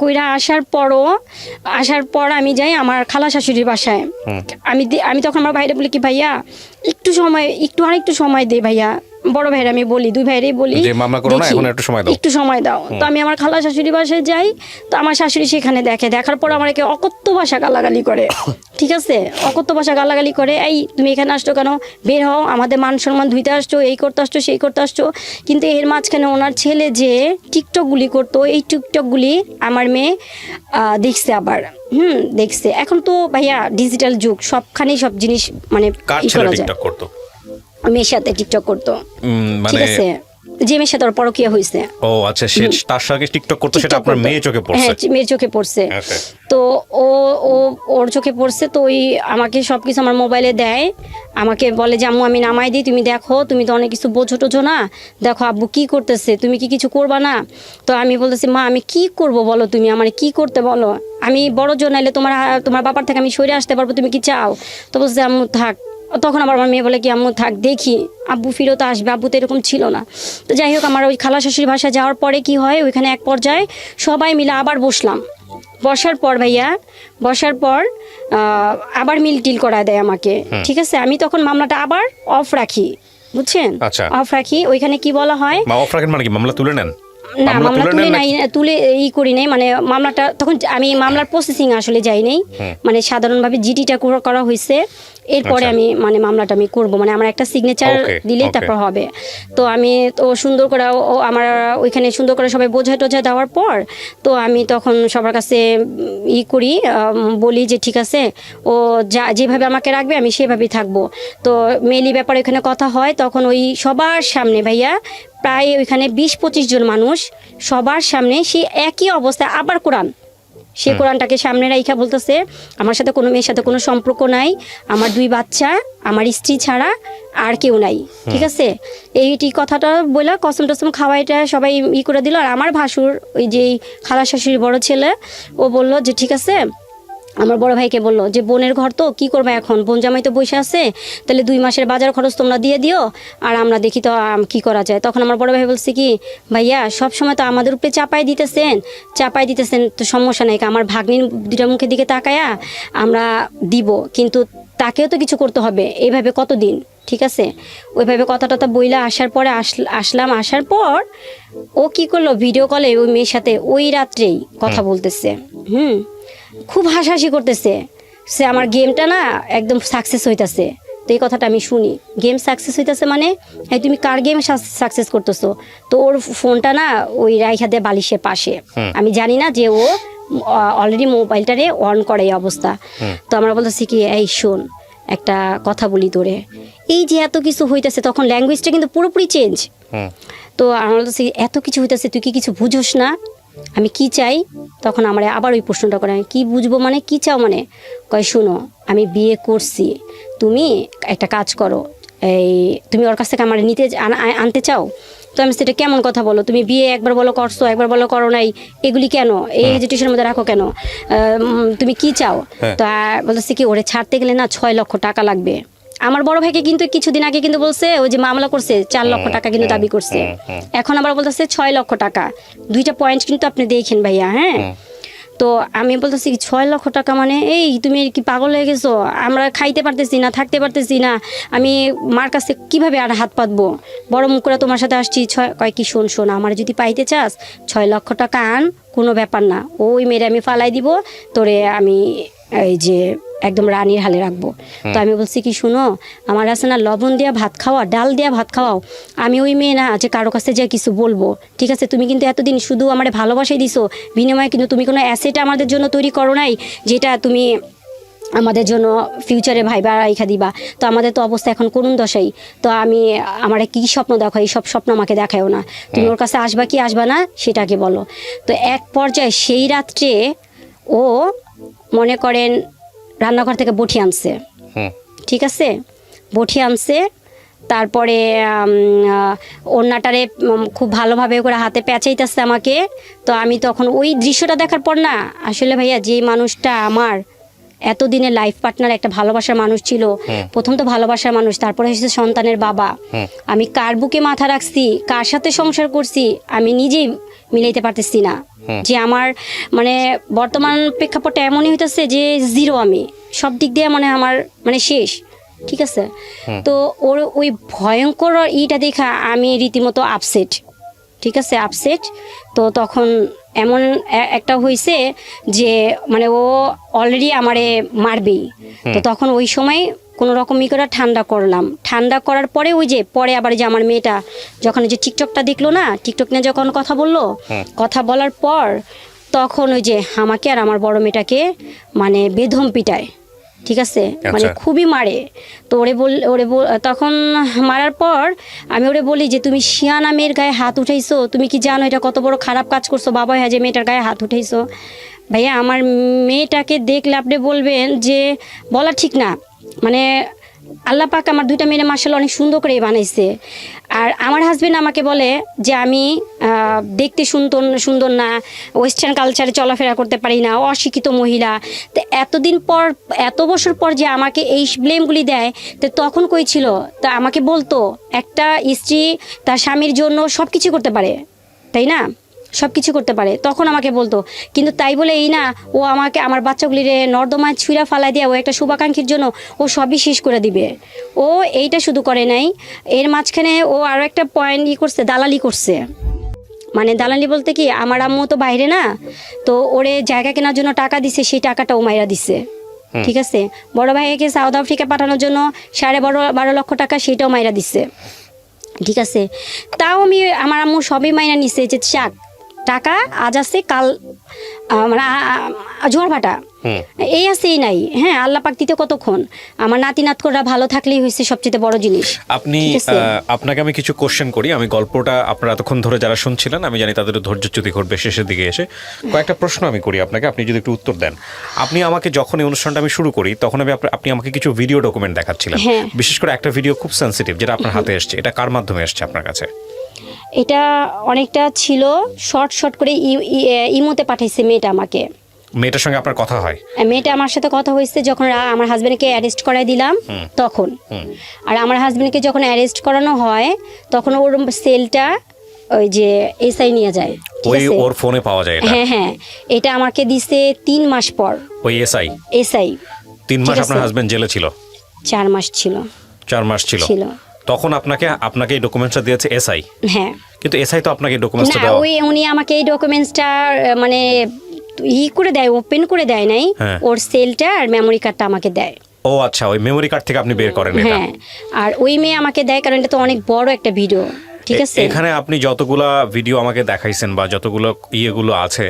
কইরা আসার পর আমি যাই আমার খালা শাশুড়ির বাসায়। আমি তখন আমার ভাইরা বলি কি ভাইয়া আরেকটু সময় দে ভাইয়া, বড় ভাইরা আমি বলি, দুই ভাইরাই বলি একটু সময় দাও। তো আমি আমার খালা শাশুড়ি বাসায় যাই, তো আমার শাশুড়ি সেখানে দেখার পর আমাকে অকথ্য ভাষা গালাগালি করে। ঠিক আছে, অকথ্য ভাষা গালাগালি করে, এই তুমি এখানে আসছো কেন, বের হও, আমাদের মান সম্মান ধুইতে আসছো, এই করতে আসছো, সেই করতে আসছো। কিন্তু এর মাঝখানে ওনার ছেলে যে টিকটকগুলি করতো, এই টিকটকগুলি আমার মেয়ে দেখছে আবার। দেখছে। এখন তো ভাইয়া ডিজিটাল যুগ, সবখানেই সব জিনিস মানে করা যায়। মেয়ের সাথে টিকটক করতো, ঠিক আছে, যে মেয়ের সাথে ওর পরকীয়া হয়েছে। ও আচ্ছা, সে তার সাথে টিকটক করতো, সেটা আপনার মেয়ে চোখে পড়ছে? হ্যাঁ, মেয়ের চোখে পড়ছে। তো ওর চোখে পড়ছে, তো ওই আমাকে সবকিছু আমার মোবাইলে দেয়, আমাকে বলে যে আম্মু আমি নামাই দিই, তুমি দেখো, তুমি তো অনেক কিছু বোঝো না, দেখো আব্বু কি করতেছে, তুমি কি কিছু করবা না? তো আমি বলতেছি মা আমি কি করব বলো, তুমি আমার কি করতে বলো, আমি বড় জন নাইলে তোমার বাবার থেকে আমি সরে আসতে পারবো, তুমি কি চাও? তো বলছে আম্মু থাক। তখন আবার আমার মেয়ে বলে কি আম্মু থাক, দেখি আব্বু ফিরত আসবে, আব্বু তো এরকম ছিল না। তো যাই হোক, আমার ওই খালা শাশুড়ির বাসায় যাওয়ার পরে কি হয়, ওইখানে এক পর্যায়ে সবাই মিলে আবার বসার পর ভাইয়া আবার মিল করা দেয় আমাকে। ঠিক আছে, আমি তখন মামলাটা আবার অফ রাখি, বুঝছেন, অফ রাখি। ওইখানে কি বলা হয়, অফ রাখেন মানে কি মামলা তুলে নেন? না, মামলা তুলে করি নাই, মানে মামলাটা তখন আমি মামলার প্রসেসিং আসলে যাই নাই, মানে সাধারণভাবে জিডিটা করা হয়েছে, এরপরে আমি মানে মামলাটা আমি করব, মানে আমার একটা সিগনেচার দিলেই তারপর হবে। তো আমি তো সুন্দর করে ও আমার ওইখানে সুন্দর করে সবাই বোঝায় টোঝায় দেওয়ার পর তো আমি তখন সবার কাছে করি, বলি যে ঠিক আছে ও যেভাবে আমাকে রাখবে আমি সেভাবেই থাকবো। তো মেলি ব্যাপারে ওইখানে কথা হয়, তখন ওই সবার সামনে ভাইয়া প্রায় ওইখানে 20-25 জন মানুষ সবার সামনে সেই একই অবস্থায় আবার সে কোরআনটাকে সামনে রাইখা বলতেছে আমার সাথে কোনো মেয়ের সাথে কোনো সম্পর্ক নাই, আমার 2 বাচ্চা আমার স্ত্রী ছাড়া আর কেউ নাই, ঠিক আছে। এইটি কথাটা বলে কসম টসম খাওয়াইটা সবাই করে দিল। আর আমার ভাসুর ওই যে খালা শাশুড়ির বড় ছেলে ও বলল যে ঠিক আছে, আমার বড় ভাইকে বললো যে বোনের ঘর তো কি করবে এখন, বোন জামাই তো বসে আছে, তাহলে 2 মাসের বাজার খরচ তোমরা দিয়ে দিও আর আমরা দেখি তো কি করা যায়। তখন আমার বড় ভাই বলছে কি ভাইয়া সব সময় তো আমাদের উপরে চাপাই দিতেছেন তো সমস্যা নাই, আমার ভাগ্নির 2টা মুখের দিকে তাকায়া আমরা দিব, কিন্তু তাকেও তো কিছু করতে হবে, এইভাবে কতদিন, ঠিক আছে। ওইভাবে কথাটা বইলা আসার পরে আসার পর ও কি করলো, ভিডিও কলে ওই মেয়ের সাথে ওই রাত্রেই কথা বলতেছে, খুব হাসাহাসি করতেছে, সে আমার গেমটা না একদম সাকসেস হইতাছে। তো এই কথাটা আমি শুনি, গেম সাকসেস হইতাছে মানে এই তুমি কার গেম সাকসেস করতেছো? তো ওর ফোনটা না ওই রাইখা দিয়ে বালিশের পাশে, আমি জানি না যে ও অলরেডি মোবাইলটারে অন করে এই অবস্থা। তো আমরা বলতেছি কি এই শোন একটা কথা বলি তোরে, এই যে এত কিছু হইতেছে, তখন ল্যাঙ্গুয়েজটা কিন্তু পুরোপুরি চেঞ্জ। তো আমরা বলতেছি এত কিছু হইতেছে তুই কি কিছু বুঝোস না, আমি কি চাই? তখন আমরা আবার ওই প্রশ্নটা করে কি বুঝবো মানে কি চাও মানে, কয় শুনো আমি বিয়ে করছি, তুমি একটা কাজ করো, এই তুমি ওর কাছ থেকে আমার আনতে চাও? তো আমি সেটা কেমন কথা বলো, তুমি বিয়ে একবার বলো করছো একবার বলো করো নাই, এগুলি কেন এই হেজিটেশনের মধ্যে রাখো কেন, তুমি কি চাও? তো বলতেছি কি ওরে ছাড়তে গেলে না 6 লক্ষ টাকা লাগবে। আমার বড় ভাইকে কিন্তু কিছুদিন আগে কিন্তু বলছে ওই যে মামলা করছে 4 লক্ষ টাকা কিন্তু দাবি করছে, এখন আবার বলতেছে 6 লক্ষ টাকা। 2টা পয়েন্ট কিন্তু আপনি দেখেন ভাইয়া। হ্যাঁ, তো আমি বলতেছি 6 লক্ষ টাকা মানে এই তুমি কি পাগল হয়ে গেছো? আমরা খাইতে পারতেছি না, থাকতে পারতেছি না, আমি মার কাছে কিভাবে আর হাত পাতবো? বড় মুখ করে তোমার সাথে আসছি। কয় কি শোন আমার যদি পাইতে চাস 6 লক্ষ টাকা আন, কোনো ব্যাপার না, ওই মেরে আমি ফালাই দিব, তোরে আমি এই যে একদম রানীর হালে রাখবো। তো আমি বলছি কি শুনো আমার আছে না লবণ দিয়া ভাত খাওয়া, ডাল দিয়া ভাত খাওয়াও, আমি ওই মেয়ে না যে কারো কাছে যে কিছু বলবো, ঠিক আছে। তুমি কিন্তু এতদিন শুধু আমার ভালোবাসাই দিছো, বিনিময়ে কিন্তু তুমি কোনো অ্যাসেট আমাদের জন্য তৈরি করো নাই যেটা তুমি আমাদের জন্য ফিউচারে ভাইবা রাইখা দিবা। তো আমাদের তো অবস্থা এখন করুণ দশাই। তো আমার কি স্বপ্ন দেখো, এই সব স্বপ্ন আমাকে দেখায়ও না, তুমি ওর কাছে আসবা কি আসবা না সেটাকে বলো। তো এক পর্যায়ে সেই রাত্রে ও মনে করেন রান্নাঘর থেকে বটি আনছে, ঠিক আছে, বটি আনছে, তারপরে ওড়নাটারে খুব ভালোভাবে করে হাতে পেঁচাইতেছে আমাকে। তো আমি তখন ওই দৃশ্যটা দেখার পর না আসলে ভাইয়া যে মানুষটা আমার এতদিনের লাইফ পার্টনার, একটা ভালোবাসার মানুষ ছিল, প্রথম তো ভালোবাসার মানুষ, তারপরে হচ্ছে সন্তানের বাবা, আমি কার বুকে মাথা রাখছি, কার সাথে সংসার করছি আমি নিজেই মিলাইতে পারতেছি না। যে আমার মানে বর্তমান প্রেক্ষাপটটা এমনই হইতেছে যে জিরো, আমি সব দিক দিয়ে মানে আমার মানে শেষ, ঠিক আছে। তো ওর ওই ভয়ঙ্কর ইটা দেখা আমি রীতিমতো আপসেট, ঠিক আছে, আপসেট। তো তখন এমন একটা হয়েছে যে মানে ও অলরেডি আমারে মারবেই। তো তখন ওই সময় কোনো রকম করে ঠান্ডা করলাম, ঠান্ডা করার পরে ওই যে পরে আবার যে আমার মেয়েটা যখন যে টিকটকটা দেখলো না, টিকটক নিয়ে যখন কথা বললো, কথা বলার পর তখন ওই যে আমাকে আর আমার বড় মেয়েটাকে মানে বেধম পিটায়, ঠিক আছে, মানে খুবই মারে। তো তখন মারার পর আমি ওরে বলি যে তুমি শিয়ানা মেয়ের গায়ে হাত উঠাইছো, তুমি কি জানো এটা কত বড় খারাপ কাজ করছো বাবা, হ্যাঁ যে মেয়েটার গায়ে হাত উঠাইছো। ভাইয়া আমার মেয়েটাকে দেখলে আপনি বলবেন যে বলা ঠিক না, মানে আল্লাহ পাক আমার 2টা মেয়ে মাশাআল্লাহ অনেক সুন্দর করে বানাইছে। আর আমার হাজবেন্ড আমাকে বলে যে আমি দেখতে সুন্দর না, ওয়েস্টার্ন কালচারে চলাফেরা করতে পারি না, অশিক্ষিত মহিলা। তো এতদিন পর, এত বছর পর যে আমাকে এই ব্লেমগুলি দেয়, তো তখন কই ছিল? তা আমাকে বলতো একটা স্ত্রী তার স্বামীর জন্য সব কিছু করতে পারে, তাই না, সব কিছু করতে পারে, তখন আমাকে বলতো। কিন্তু তাই বলে এই না ও আমাকে আমার বাচ্চাগুলিরে নর্দমায় ছুঁড়া ফালাই দিয়ে ও একটা শুভাকাঙ্ক্ষীর জন্য ও সবই শেষ করে দিবে। ও এইটা শুধু করে নাই, এর মাঝখানে ও আরও একটা পয়েন্ট করছে, দালালি করছে। মানে দালালি বলতে কি, আমার আম্মু তো বাইরে না, তো ওরে জায়গা কেনার জন্য টাকা দিছে, সেই টাকাটা ও মাইরা দিছে, ঠিক আছে, বড় ভাইকে সাউথ আফ্রিকা পাঠানোর জন্য 12.5 লক্ষ টাকা সেটাও মাইরা দিচ্ছে, ঠিক আছে। তাও আমার আম্মু সবই মাইনা নিচ্ছে যে চাক টাকা আজ আছে কাল মানে জোয়ার ভাটা এই আছে এই নাই, হ্যাঁ আল্লাহ পাক দিতে কতক্ষণ, আমার নাতি নাতকরা ভালো থাকলেই হয়েছে সবচেয়ে বড় জিনিস। আপনি আপনাকে আমি কিছু কোশ্চেন করি, আমি গল্পটা আপনারা এতক্ষণ ধরে যারা শুনছিলেন আমি জানি তাদের ধৈর্যচ্যুতি ঘটবে শেষের দিকে এসে, কয়েকটা প্রশ্ন আমি করি আপনাকে, আপনি যদি একটু উত্তর দেন। আপনি আমাকে যখন এই অনুষ্ঠানটা আমি শুরু করি তখন আপনি আমাকে কিছু ভিডিও ডকুমেন্ট দেখাচ্ছিলেন, বিশেষ করে একটা ভিডিও খুব সেন্সিটিভ যেটা আপনার হাতে এসছে, এটা কার মাধ্যমে এসছে আপনার কাছে? এটা অনেকটা ছিল শর্ট করে ইমোতে পাঠাইছে মেয়েটা আমাকে। মেয়েটার সঙ্গে আপনার কথা হয়? মেয়েটা আমার সাথে কথা হয়েছে যখন আমার হাজবেন্ডকে অ্যারেস্ট করাই দিলাম তখন, আর আমার হাজবেন্ডকে যখন অ্যারেস্ট করানো হয় তখন ওর সেলটা ওই যে এসআই নিয়ে যায়, ওই ওর ফোনে পাওয়া যায় এটা? হ্যাঁ এটা আমাকে দিছে 3 মাস পর। ওই এসআই 3 মাস আপনার হাজবেন্ড জেলে ছিল? 4 মাস ছিল। 4 মাস ছিল তখন আপনাকে এই ডকুমেন্টসটা দিয়েছে এসআই? হ্যাঁ, কিন্তু এসআই তো আপনাকে ডকুমেন্টসটা দাও, উনি আমাকে এই ডকুমেন্টসটা মানে করে দেয়, ওপেন করে দেয় নাই, ওর সেলটা আর মেমোরি কার্ডটা আমাকে দেয়। ও আচ্ছা, ওই মেমোরি কার্ড থেকে আপনি বের করেন এটা? হ্যাঁ, আর ওই মেয়ে আমাকে দেয় কারণ এটা তো অনেক বড় একটা ভিডিও, ঠিক আছে। এখানে আপনি যতগুলা ভিডিও আমাকে দেখাইছেন বা যতগুলো ইয়েগুলো আছে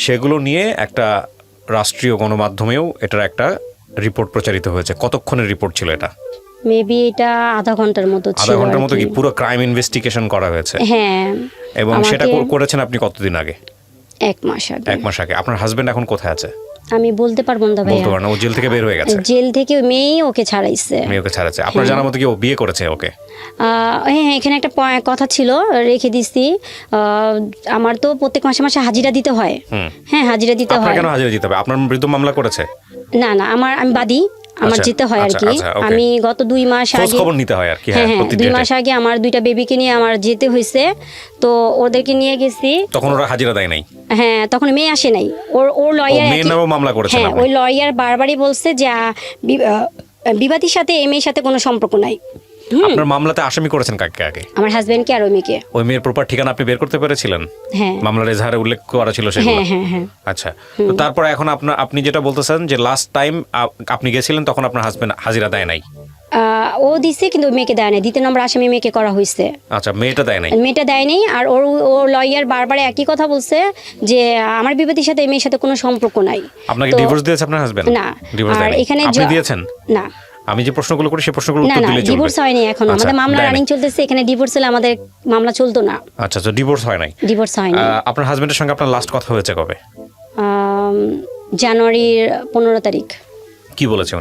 সেগুলো নিয়ে একটা রাষ্ট্রীয় গণমাধ্যমেও এটার একটা রিপোর্ট প্রচারিত হয়েছে। কতক্ষণের রিপোর্ট ছিল এটা? মেবি এটা আধা ঘন্টার মতো ছিল। আধা ঘন্টার মতো? কি পুরো ক্রাইম ইনভেস্টিগেশন করা হয়েছে? হ্যাঁ। এবং সেটা করেছেন আপনি কতদিন আগে? 1 মাস আগে। 1 মাস আগে। আপনার হাজবেন্ড এখন কোথায় আছে? আমি বলতে পারবো না ভাই। বলতে পারবেন না? ও জেল থেকে বের হয়ে গেছে? জেল থেকে মেয়েই ওকে ছাড়াইছে। মেয়ে ওকে ছাড়াচ্ছে। আপনার জানার মতো কি ও বিয়ে করেছে ওকে? হ্যাঁ, এখানে একটা কথা ছিল রেখে দিছি। আমার তো প্রত্যেক মাসে মাসে হাজিরা দিতে হয়। হ্যাঁ, হাজিরা দিতে হয়। আপনার কেন হাজিরা দিতে হবে? আপনার বিরুদ্ধে মামলা করেছে? না আমি বাদী, আমার যেতে হয় আর কি। আমি গত 2 মাস আগে খবর নিতে হয় আর কি। হ্যাঁ, 2 মাস আগে আমার 2টা বেবিকে নিয়ে আমার যেতে হয়েছে, তো ওদেরকে নিয়ে গেছি। তখন ওরা হাজিরা দেয় নাই? হ্যাঁ, তখন মেয়ে আসে নাই। ওর লয়ার মামলা করেছে। হ্যাঁ, ওই লয়ার বারবারই বলছে যে বিবাদীর সাথে এই মেয়ের সাথে কোনো সম্পর্ক নাই। আপনার মামলাতে আসামি করেছেন কাকে আগে? আমার হাজবেন্ডকে আর ওই মেয়েকে। ওই মেয়ের প্রপার ঠিকানা আপনি বের করতে পেরেছিলেন? হ্যাঁ, মামলার এজাহারে উল্লেখ করা ছিল সেগুলো? হ্যাঁ। আচ্ছা, তো তারপর এখন আপনি যেটা বলতেছেন যে লাস্ট টাইম আপনি গেছিলেন তখন আপনার হাজবেন্ড হাজিরা দেয় নাই? ও দিছে কিন্তু মেয়েকে দেয় নাই। 2 নম্বর আসামি মেয়েকে করা হয়েছে। আচ্ছা, মেয়েটা দেয় নাই? মেয়েটা দেয় নাই। আর ওর লয়ার বারবার একই কথা বলছে যে আমার বিবাদীর সাথে এই মেয়ের সাথে কোনো সম্পর্ক নাই। আপনাকে ডিভোর্স দিয়েছে আপনার হাজবেন্ড? না, ডিভোর্স দেয় নাই। এখানে আপনি দিয়েছেন? না। আমি যে প্রশ্নগুলো করি সেই প্রশ্নগুলো উত্তর দিলে চলবে? ডিভোর্স হয়নি এখন। আমাদের মামলা রানিং চলতেছে। এখানে ডিভোর্স হলে আমাদের মামলা চলতো না। আচ্ছা, তো ডিভোর্স হয় নাই? ডিভোর্স হয়নি। আপনার হাজবেন্ডের সঙ্গে আপনার লাস্ট কথা হয়েছে কবে? জানুয়ারির 15 তারিখ। কি বলেছে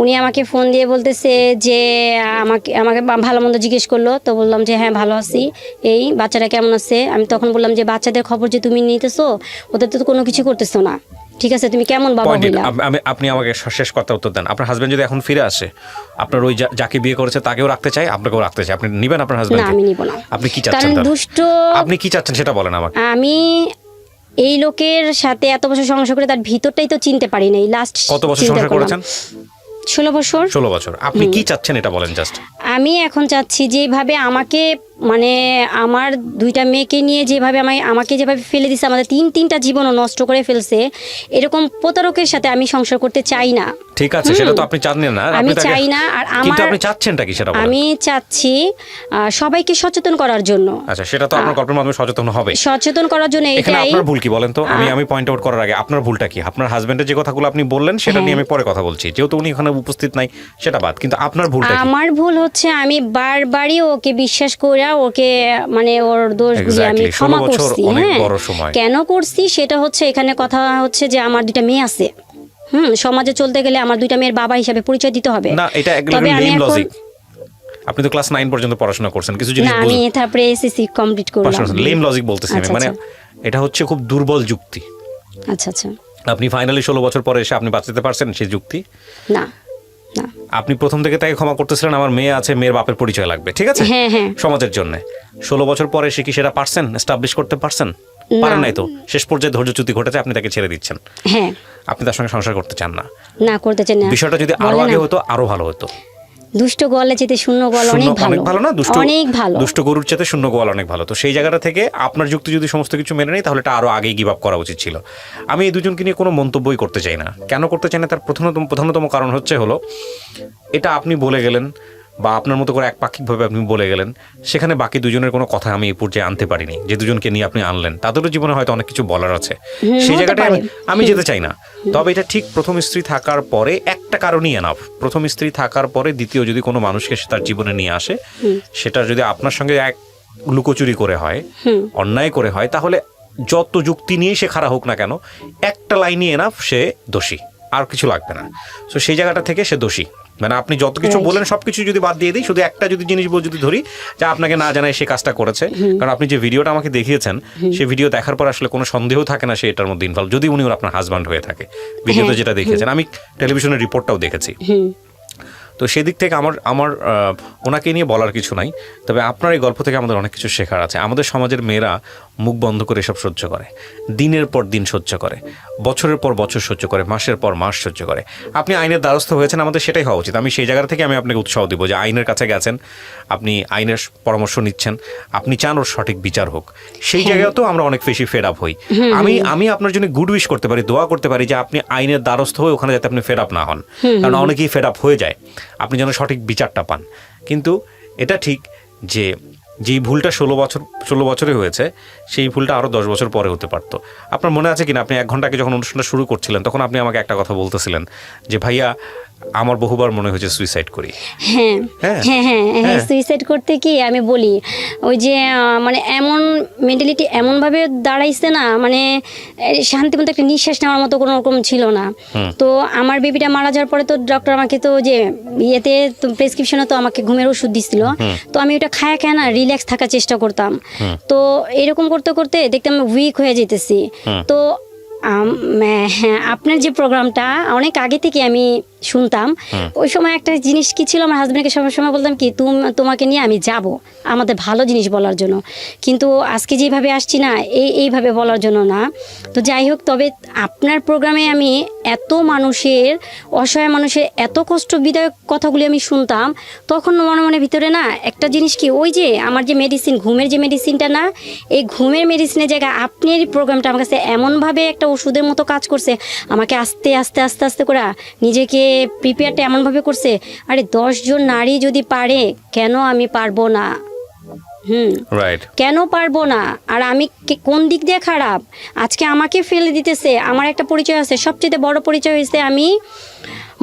উনি আমাকে ফোন দিয়ে বলতেছে যে আমাকে ভালো মন্দ জিজ্ঞেস করলো, তো বললাম যে হ্যাঁ ভালো আছি, এই বাচ্চারা কেমন আছে। আমি তখন বললাম যে বাচ্চাদের খবর যে তুমি নিতেছো, ওদের তো কোনো কিছু করতেছো না, ঠিক আছে, তুমি কেমন বাবা হইলা। আপনি আমাকে শেষ কথা উত্তর দেন। আপনার হাজবেন্ড যদি এখন ফিরে আসে, আপনার ওই যাকে বিয়ে করেছে তাকেও রাখতে চাই, আপনাকেও রাখতে চাই, আপনি নিবেন আপনার হাজবেন্ড? না, আমি নিব না। আপনি কি চাচ্ছেন? কারণ দুষ্ট। আপনি কি চাচ্ছেন সেটা বলেন আমাকে। আমি এই লোকের সাথে এত বছর সংসার করে তার ভিতরটাই তো চিনতে পারি নাই। লাস্ট কত বছর সংসার করেছেন? 16 বছর। 16 বছর। আপনি কি চাচ্ছেন এটা বলেন জাস্ট। আমি এখন চাচ্ছি যেভাবে আমাকে মানে আমার 2টা মেয়েকে নিয়ে যেভাবে আমাকে যেভাবে ফেলে দিছে, আমাদের 3টা জীবনও নষ্ট করে ফেলছে, এরকম প্রতারকের সাথে আমি সংসার করতে চাই না। ঠিক আছে, সেটা তো আপনি চান না। আমি চাই না। আর কিন্তু আপনি চাচ্ছেনটা কি সেটা বলেন। আমি চাচ্ছি সবাইকে সচেতন করার জন্য। আচ্ছা, সেটা তো আপনার গল্পের মাধ্যমে সচেতন হবে। সচেতন করার জন্য এখানে আপনার ভুল কি বলেন তো? আমি পয়েন্ট আউট করার আগে আপনার ভুলটা কি? আপনার হাজবেন্ডের যে কথাগুলো আপনি বললেন সেটা নিয়ে আমি পরে কথা বলছি, যেহেতু উনি এখানে উপস্থিত নাই সেটা বাদ। কিন্তু আপনার ভুলটা কি? আমার ভুল হচ্ছে আমি বারবারই ওকে বিশ্বাস করে ওকে মানে ওর দোষগুলি আমি ক্ষমা করছি। হ্যাঁ, কেন করছি সেটা হচ্ছে এখানে কথা হচ্ছে যে আমার 2টা মেয়ে আছে। সমাজে চলতে গেলে আমার 2টা মেয়ের বাবা হিসাবে পরিচয় দিতে হবে। না, এটা একদম লেম লজিক। আপনি তো ক্লাস 9 পর্যন্ত পড়াশোনা করছেন, কিছু জিনিস আমি তারপরে এসএসসি কমপ্লিট করলাম। লেম লজিক বলতেছি আমি, মানে এটা হচ্ছে খুব দুর্বল যুক্তি। আচ্ছা আচ্ছা, আপনি ফাইনালি 16 বছর পরে এসে আপনি বাঁচাতে পারছেন সেই যুক্তি? না না। আপনি প্রথম থেকে তাকে ক্ষমা করতেছিলেন, আমার মেয়ে আছে, মেয়ের বাপের পরিচয় লাগবে, ঠিক আছে, সমাজের জন্য। 16 বছর পরে এসে কি সেটা পারছেন এস্টাবলিশ করতে পারছেন? পারেন নাই তো। শেষ পর্যায়ে ধৈর্যচ্যুতি ঘটেছে, আপনি তাকে ছেড়ে দিচ্ছেন। হ্যাঁ, আপনি তার সঙ্গে সংসার করতে চান না। না, করতে চান না। বিষয়টা যদি আরো আগে হতো আরো ভালো হতো। দুষ্ট গোয়ালের চেয়ে শূন্য গোয়াল অনেক ভালো না? অনেক ভালো, দুষ্ট গরুর চেয়ে শূন্য গোয়াল অনেক ভালো। তো সেই জায়গাটা থেকে আপনার যুক্তি যদি সমস্ত কিছু মেনে নেই, তাহলে এটা আরো আগেই গিভ আপ করা উচিত ছিল। আমি এই দুজনকে নিয়ে কোনো মন্তব্যই করতে চাই না। কেন করতে চাই না, তার প্রধানতম কারণ হলো এটা আপনি বলে গেলেন বা আপনার মতো করে একপাক্ষিকভাবে আপনি বলে গেলেন, সেখানে বাকি দুজনের কোনো কথা আমি এই পর্যায়ে আনতে পারিনি। যে দুজনকে নিয়ে আপনি আনলেন তাদেরও জীবনে হয়তো অনেক কিছু বলার আছে, সেই জায়গাটায় আমি যেতে চাই না। তবে এটা ঠিক প্রথম স্ত্রী থাকার পরে একটা কারণই এনাফ। প্রথম স্ত্রী থাকার পরে দ্বিতীয় যদি কোনো মানুষকে সে তার জীবনে নিয়ে আসে, সেটা যদি আপনার সঙ্গে এক লুকোচুরি করে হয়, অন্যায় করে হয়, তাহলে যত যুক্তি নিয়ে সে খাড়া হোক না কেন, একটা লাইনই এনাফ, সে দোষী, আর কিছু লাগবে না। তো সেই জায়গাটা থেকে সে দোষী। মানে আপনি যত কিছু বলেন সবকিছু যদি বাদ দিয়ে দিই, শুধু একটা যদি জিনিস যদি ধরি যে আপনাকে না জানায় সে কাজটা করেছে, কারণ আপনি যে ভিডিওটা আমাকে দেখিয়েছেন, সেই ভিডিও দেখার পর আসলে কোনো সন্দেহ থাকে না সে এটার মধ্যে ইনভলভ, যদি উনি আপনার হাজব্যান্ড হয়ে থাকে। ভিডিওতে যেটা দেখিয়েছেন, আমি টেলিভিশনের রিপোর্টটাও দেখেছি। তো সেদিক থেকে আমার ওনাকে নিয়ে বলার কিছু নাই। তবে আপনার এই গল্প থেকে আমাদের অনেক কিছু শেখার আছে। আমাদের সমাজের মেয়েরা মুখ বন্ধ করে এসব সহ্য করে, দিনের পর দিন সহ্য করে, বছরের পর বছর সহ্য করে, মাসের পর মাস সহ্য করে। আপনি আইনের দ্বারস্থ হয়েছেন, আমাদের সেটাই হওয়া উচিত। আমি সেই জায়গা থেকে আমি আপনাকে উৎসাহ দিব যে আইনের কাছে গেছেন, আপনি আইনের পরামর্শ নিচ্ছেন, আপনি চান ওর সঠিক বিচার হোক। সেই জায়গাতেও আমরা অনেক বেশি ফেড আপ হই। আমি আপনার জন্য গুড উইশ করতে পারি, দোয়া করতে পারি যে আপনি আইনের দ্বারস্থ হয়ে ওখানে যাতে আপনি ফেড আপ না হন, কারণ অনেকেই ফেড আপ হয়ে যায়, আপনি যেন সঠিক বিচারটা পান। কিন্তু এটা ঠিক যে যেই ভুলটা 16 বছরে হয়েছে, সেই ভুলটা আরও 10 বছর পরে হতে পারতো। আপনার মনে আছে কিনা, আপনি 1 ঘন্টা আগে যখন অনুষ্ঠানটা শুরু করছিলেন, তখন আপনি আমাকে একটা কথা বলতেছিলেন যে ভাইয়া আমার বহুবার মনে হয়েছে সুইসাইড করি। হ্যাঁ হ্যাঁ হ্যাঁ হ্যাঁ, সুইসাইড করতে কি আমি বলি, ওই যে মানে এমন মেন্টালিটি এমনভাবে দাঁড়াইছে না, মানে শান্তিমতো একটা নিঃশ্বাস নেওয়ার মতো কোনো রকম ছিল না। তো আমার বেবিটা মারা যাওয়ার পরে তো ডক্টর আমাকে তো যে ইয়েতে প্রেসক্রিপশনে তো আমাকে ঘুমের ওষুধ দিছিল, তো আমি ওটা খায় না রিল্যাক্স থাকার চেষ্টা করতাম। তো এরকম করতে করতে দেখতাম উইক হয়ে যেতেছি। তো হ্যাঁ, আপনার যে প্রোগ্রামটা অনেক আগে থেকে আমি শুনতাম। ওই সময় একটা জিনিস কি ছিল, আমার হাজব্যান্ডকে সবসময় বলতাম কি, তোমাকে নিয়ে আমি যাব আমাদের ভালো জিনিস বলার জন্য, কিন্তু আজকে যেভাবে আসছি না, এইভাবে বলার জন্য না। তো যাই হোক, তবে আপনার প্রোগ্রামে আমি এত মানুষের, অসহায় মানুষের এত কষ্ট বিদায়ক কথাগুলি আমি শুনতাম, তখন মনে মনে ভিতরে না একটা জিনিস কি, ওই যে আমার যে মেডিসিন, ঘুমের যে মেডিসিনটা না, এই ঘুমের মেডিসিনের জায়গায় আপনার এই প্রোগ্রামটা আমার কাছে এমনভাবে একটা ওষুধের মতো কাজ করছে, আমাকে আস্তে আস্তে আস্তে আস্তে করে নিজেকে প্রিপেয়ারটা এমনভাবে করছে, আরে 10 জন নারী যদি পারে, কেন আমি পারবো না? কেন পারবো না? আর আমি কোন দিক দিয়ে খারাপ? আজকে আমাকে ফেলে দিতেছে। আমার একটা পরিচয় আছে, সবচেয়ে বড় পরিচয় হয়েছে আমি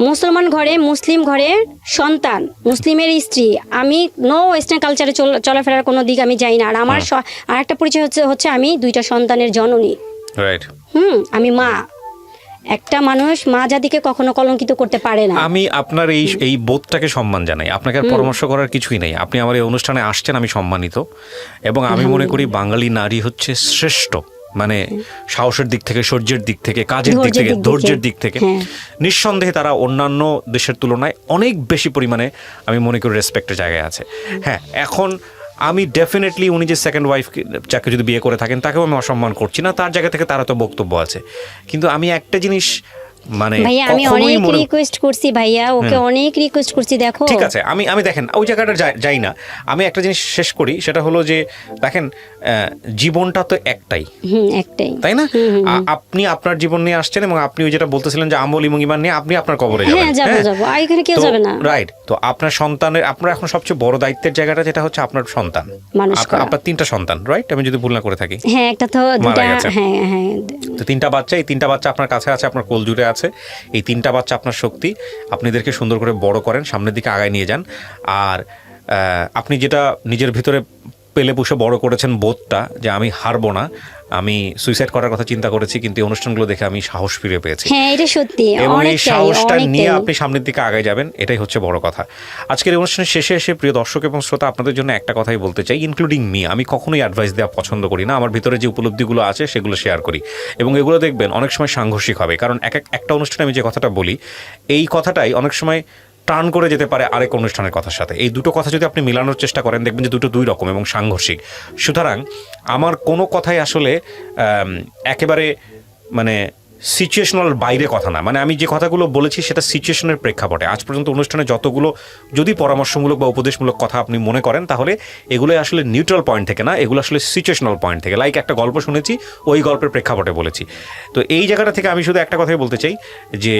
মুসলমান ঘরে, মুসলিম ঘরের সন্তান, মুসলিমের স্ত্রী। আমি নো ওয়েস্টার্ন কালচারে চলাফেরার কোনো দিক আমি যাই না। আর আমার আর একটা পরিচয় হচ্ছে আমি 2টা সন্তানের জননী। আমি মা। একটা মানুষ মা জাতিকে কখনো কলঙ্কিত করতে পারে না। আমি আপনার এই বোধটাকে সম্মান জানাই। আপনাকে আর পরামর্শ করার কিছুই নেই। আপনি আমার এই অনুষ্ঠানে আসছেন, আমি সম্মানিত। এবং আমি মনে করি বাঙালি নারী হচ্ছে শ্রেষ্ঠ, মানে সাহসের দিক থেকে, শৌর্যের দিক থেকে, কাজের দিক থেকে, ধৈর্যের দিক থেকে নিঃসন্দেহে তারা অন্যান্য দেশের তুলনায় অনেক বেশি পরিমাণে আমি মনে করি রেসপেক্টের জায়গায় আছে। হ্যাঁ, এখন আমি ডেফিনেটলি উনি যে সেকেন্ড ওয়াইফ যাকে যদি বিয়ে করে থাকেন, তাকেও আমি অসম্মান করছি না, তার জায়গা থেকে তারা তো বক্তব্য আছে। কিন্তু আমি একটা জিনিস মানে ভাইয়া, আমি অনেক রিকোয়েস্ট করছি ভাইয়া, ওকে অনেক রিকোয়েস্ট করছি। দেখো ঠিক আছে, আমি দেখেন ওই জায়গাটা যাই না। আমি একটা জিনিস শেষ করি, সেটা হলো যে দেখেন জীবনটা তো একটাই, তাই না? আপনি আপনার জীবন নিয়ে আসছেন, এবং আপনি ওই যেটা বলতেছিলেন যে আমল এবং ঈমান নিয়ে আপনি আপনার কবরে যাবেন, রাইট? তো আপনার সন্তানের, আপনার এখন সবচেয়ে বড় দায়িত্বের জায়গাটা যেটা হচ্ছে আপনার সন্তান। আপনার 3টা সন্তান, রাইট? আমি যদি ভুল না করে থাকি। হ্যাঁ, একটা তো দুটো, হ্যাঁ। তো 3টা বাচ্চা, এই 3টা বাচ্চা আপনার কাছে আছে, আপনার কোল জুড়ে আছে। এই 3টা বাচ্চা আপনার শক্তি। আপনি এদেরকে সুন্দর করে বড় করেন, সামনের দিকে আগায় নিয়ে যান। আর আপনি যেটা নিজের ভিতরে পেলে পুষে বড় করেছেন, বোধটা যে আমি হারবো না, আমি সুইসাইড করার কথা চিন্তা করেছি, কিন্তু এই অনুষ্ঠানগুলো দেখে আমি সাহস ফিরে পেয়েছি। হ্যাঁ, এটা সত্যি। এবং এই সাহসটা নিয়ে আপনি সামনের দিকে আগায় যাবেন, এটাই হচ্ছে বড় কথা। আজকের এই অনুষ্ঠানের শেষে এসে প্রিয় দর্শক এবং শ্রোতা, আপনাদের জন্য একটা কথাই বলতে চাই, ইনক্লুডিং মি। আমি কখনোই অ্যাডভাইস দেওয়া পছন্দ করি না। আমার ভিতরে যে উপলব্ধিগুলো আছে সেগুলো শেয়ার করি, এবং এগুলো দেখবেন অনেক সময় সাংঘর্ষিক হবে। কারণ একটা অনুষ্ঠানে আমি যে কথাটা বলি, এই কথাটাই অনেক সময় টার্ন করে যেতে পারে আরেক অনুষ্ঠানের কথার সাথে। এই দুটো কথা যদি আপনি মিলানোর চেষ্টা করেন, দেখবেন যে দুটো দুই রকম এবং সাংঘর্ষিক। সুতরাং আমার কোনো কথাই আসলে একেবারে মানে সিচুয়েশনাল বাইরে কথা না, মানে আমি যে কথাগুলো বলেছি সেটা সিচুয়েশনের প্রেক্ষাপটে। আজ পর্যন্ত অনুষ্ঠানে যতগুলো যদি পরামর্শমূলক বা উপদেশমূলক কথা আপনি মনে করেন, তাহলে এগুলো আসলে নিউট্রাল পয়েন্ট থেকে না, এগুলো আসলে সিচুয়েশনাল পয়েন্ট থেকে। লাইক একটা গল্প শুনেছি, ওই গল্পের প্রেক্ষাপটে বলেছি। তো এই জায়গাটা থেকে আমি শুধু একটা কথাই বলতে চাই যে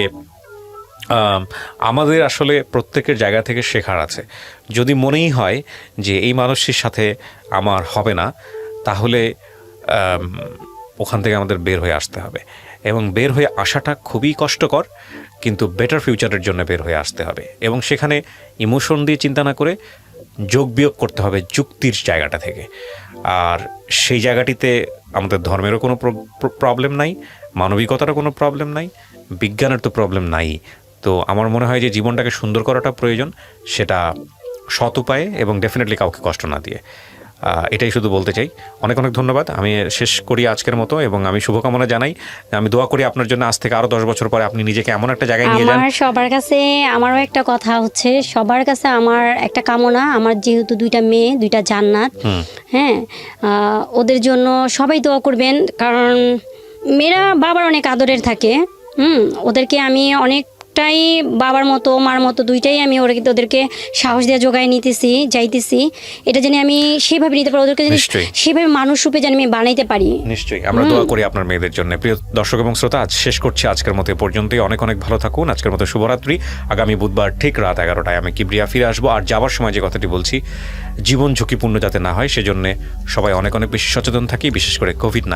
আমাদের আসলে প্রত্যেকের জায়গা থেকে শেখার আছে। যদি মনেই হয় যে এই মানুষটির সাথে আমার হবে না, তাহলে ওখান থেকে আমাদের বের হয়ে আসতে হবে, এবং বের হয়ে আসাটা খুবই কষ্টকর, কিন্তু বেটার ফিউচারের জন্য বের হয়ে আসতে হবে। এবং সেখানে ইমোশন দিয়ে চিন্তা না করে যোগ বিয়োগ করতে হবে যুক্তির জায়গাটা থেকে। আর সেই জায়গাটিতে আমাদের ধর্মেরও কোনো প্রবলেম নাই, মানবিকতারও কোনো প্রবলেম নাই, বিজ্ঞানের তো প্রবলেম নাই। তো আমার মনে হয় যে জীবনটাকে সুন্দর করাটা প্রয়োজন, সেটা সৎ উপায়ে এবং ডেফিনেটলি কাউকে কষ্ট না দিয়ে। এটাই শুধু বলতে চাই। অনেক অনেক ধন্যবাদ। আমি শেষ করি আজকের মতো, এবং আমি শুভকামনা জানাই, আমি দোয়া করি আপনার জন্য আজ থেকে আরও 10 বছর পরে আপনি নিজেকে এমন একটা জায়গায় নিয়ে যান। আমার সবার কাছে আমারও একটা কথা হচ্ছে, সবার কাছে আমার একটা কামনা, আমার যেহেতু 2টা মেয়ে, 2টা জান্নাত, হ্যাঁ, ওদের জন্য সবাই দোয়া করবেন, কারণ মেয়েরা বাবার অনেক আদরের থাকে। ওদেরকে আমি অনেকটাই বাবার মতো মার মতো 2টাই আমি ওদেরকে সাহস দিয়ে জোগায় নিতেছি, যাইতেছি। এটা জানি আমি সেভাবে নিতে পারি, ওদেরকে জানি সেভাবে মানুষ রূপে জানি আমি বানাইতে পারি। নিশ্চয়ই আমরা দোয়া করি আপনার মেয়েদের জন্য। প্রিয় দর্শক এবং শ্রোতা, আজ শেষ করছি আজকের মতো এ পর্যন্তই। অনেক অনেক ভালো থাকুন। আজকের মতো শুভরাত্রি। আগামী বুধবার ঠিক রাত 11টায় আমি কিবরিয়া ফিরে আসবো। আর যাবার সময় যে কথাটি বলছি, জীবন ঝুঁকিপূর্ণ যাতে না হয় সেজন্য সবাই অনেক অনেক বেশি সচেতন থাকি, বিশেষ করে কোভিড-19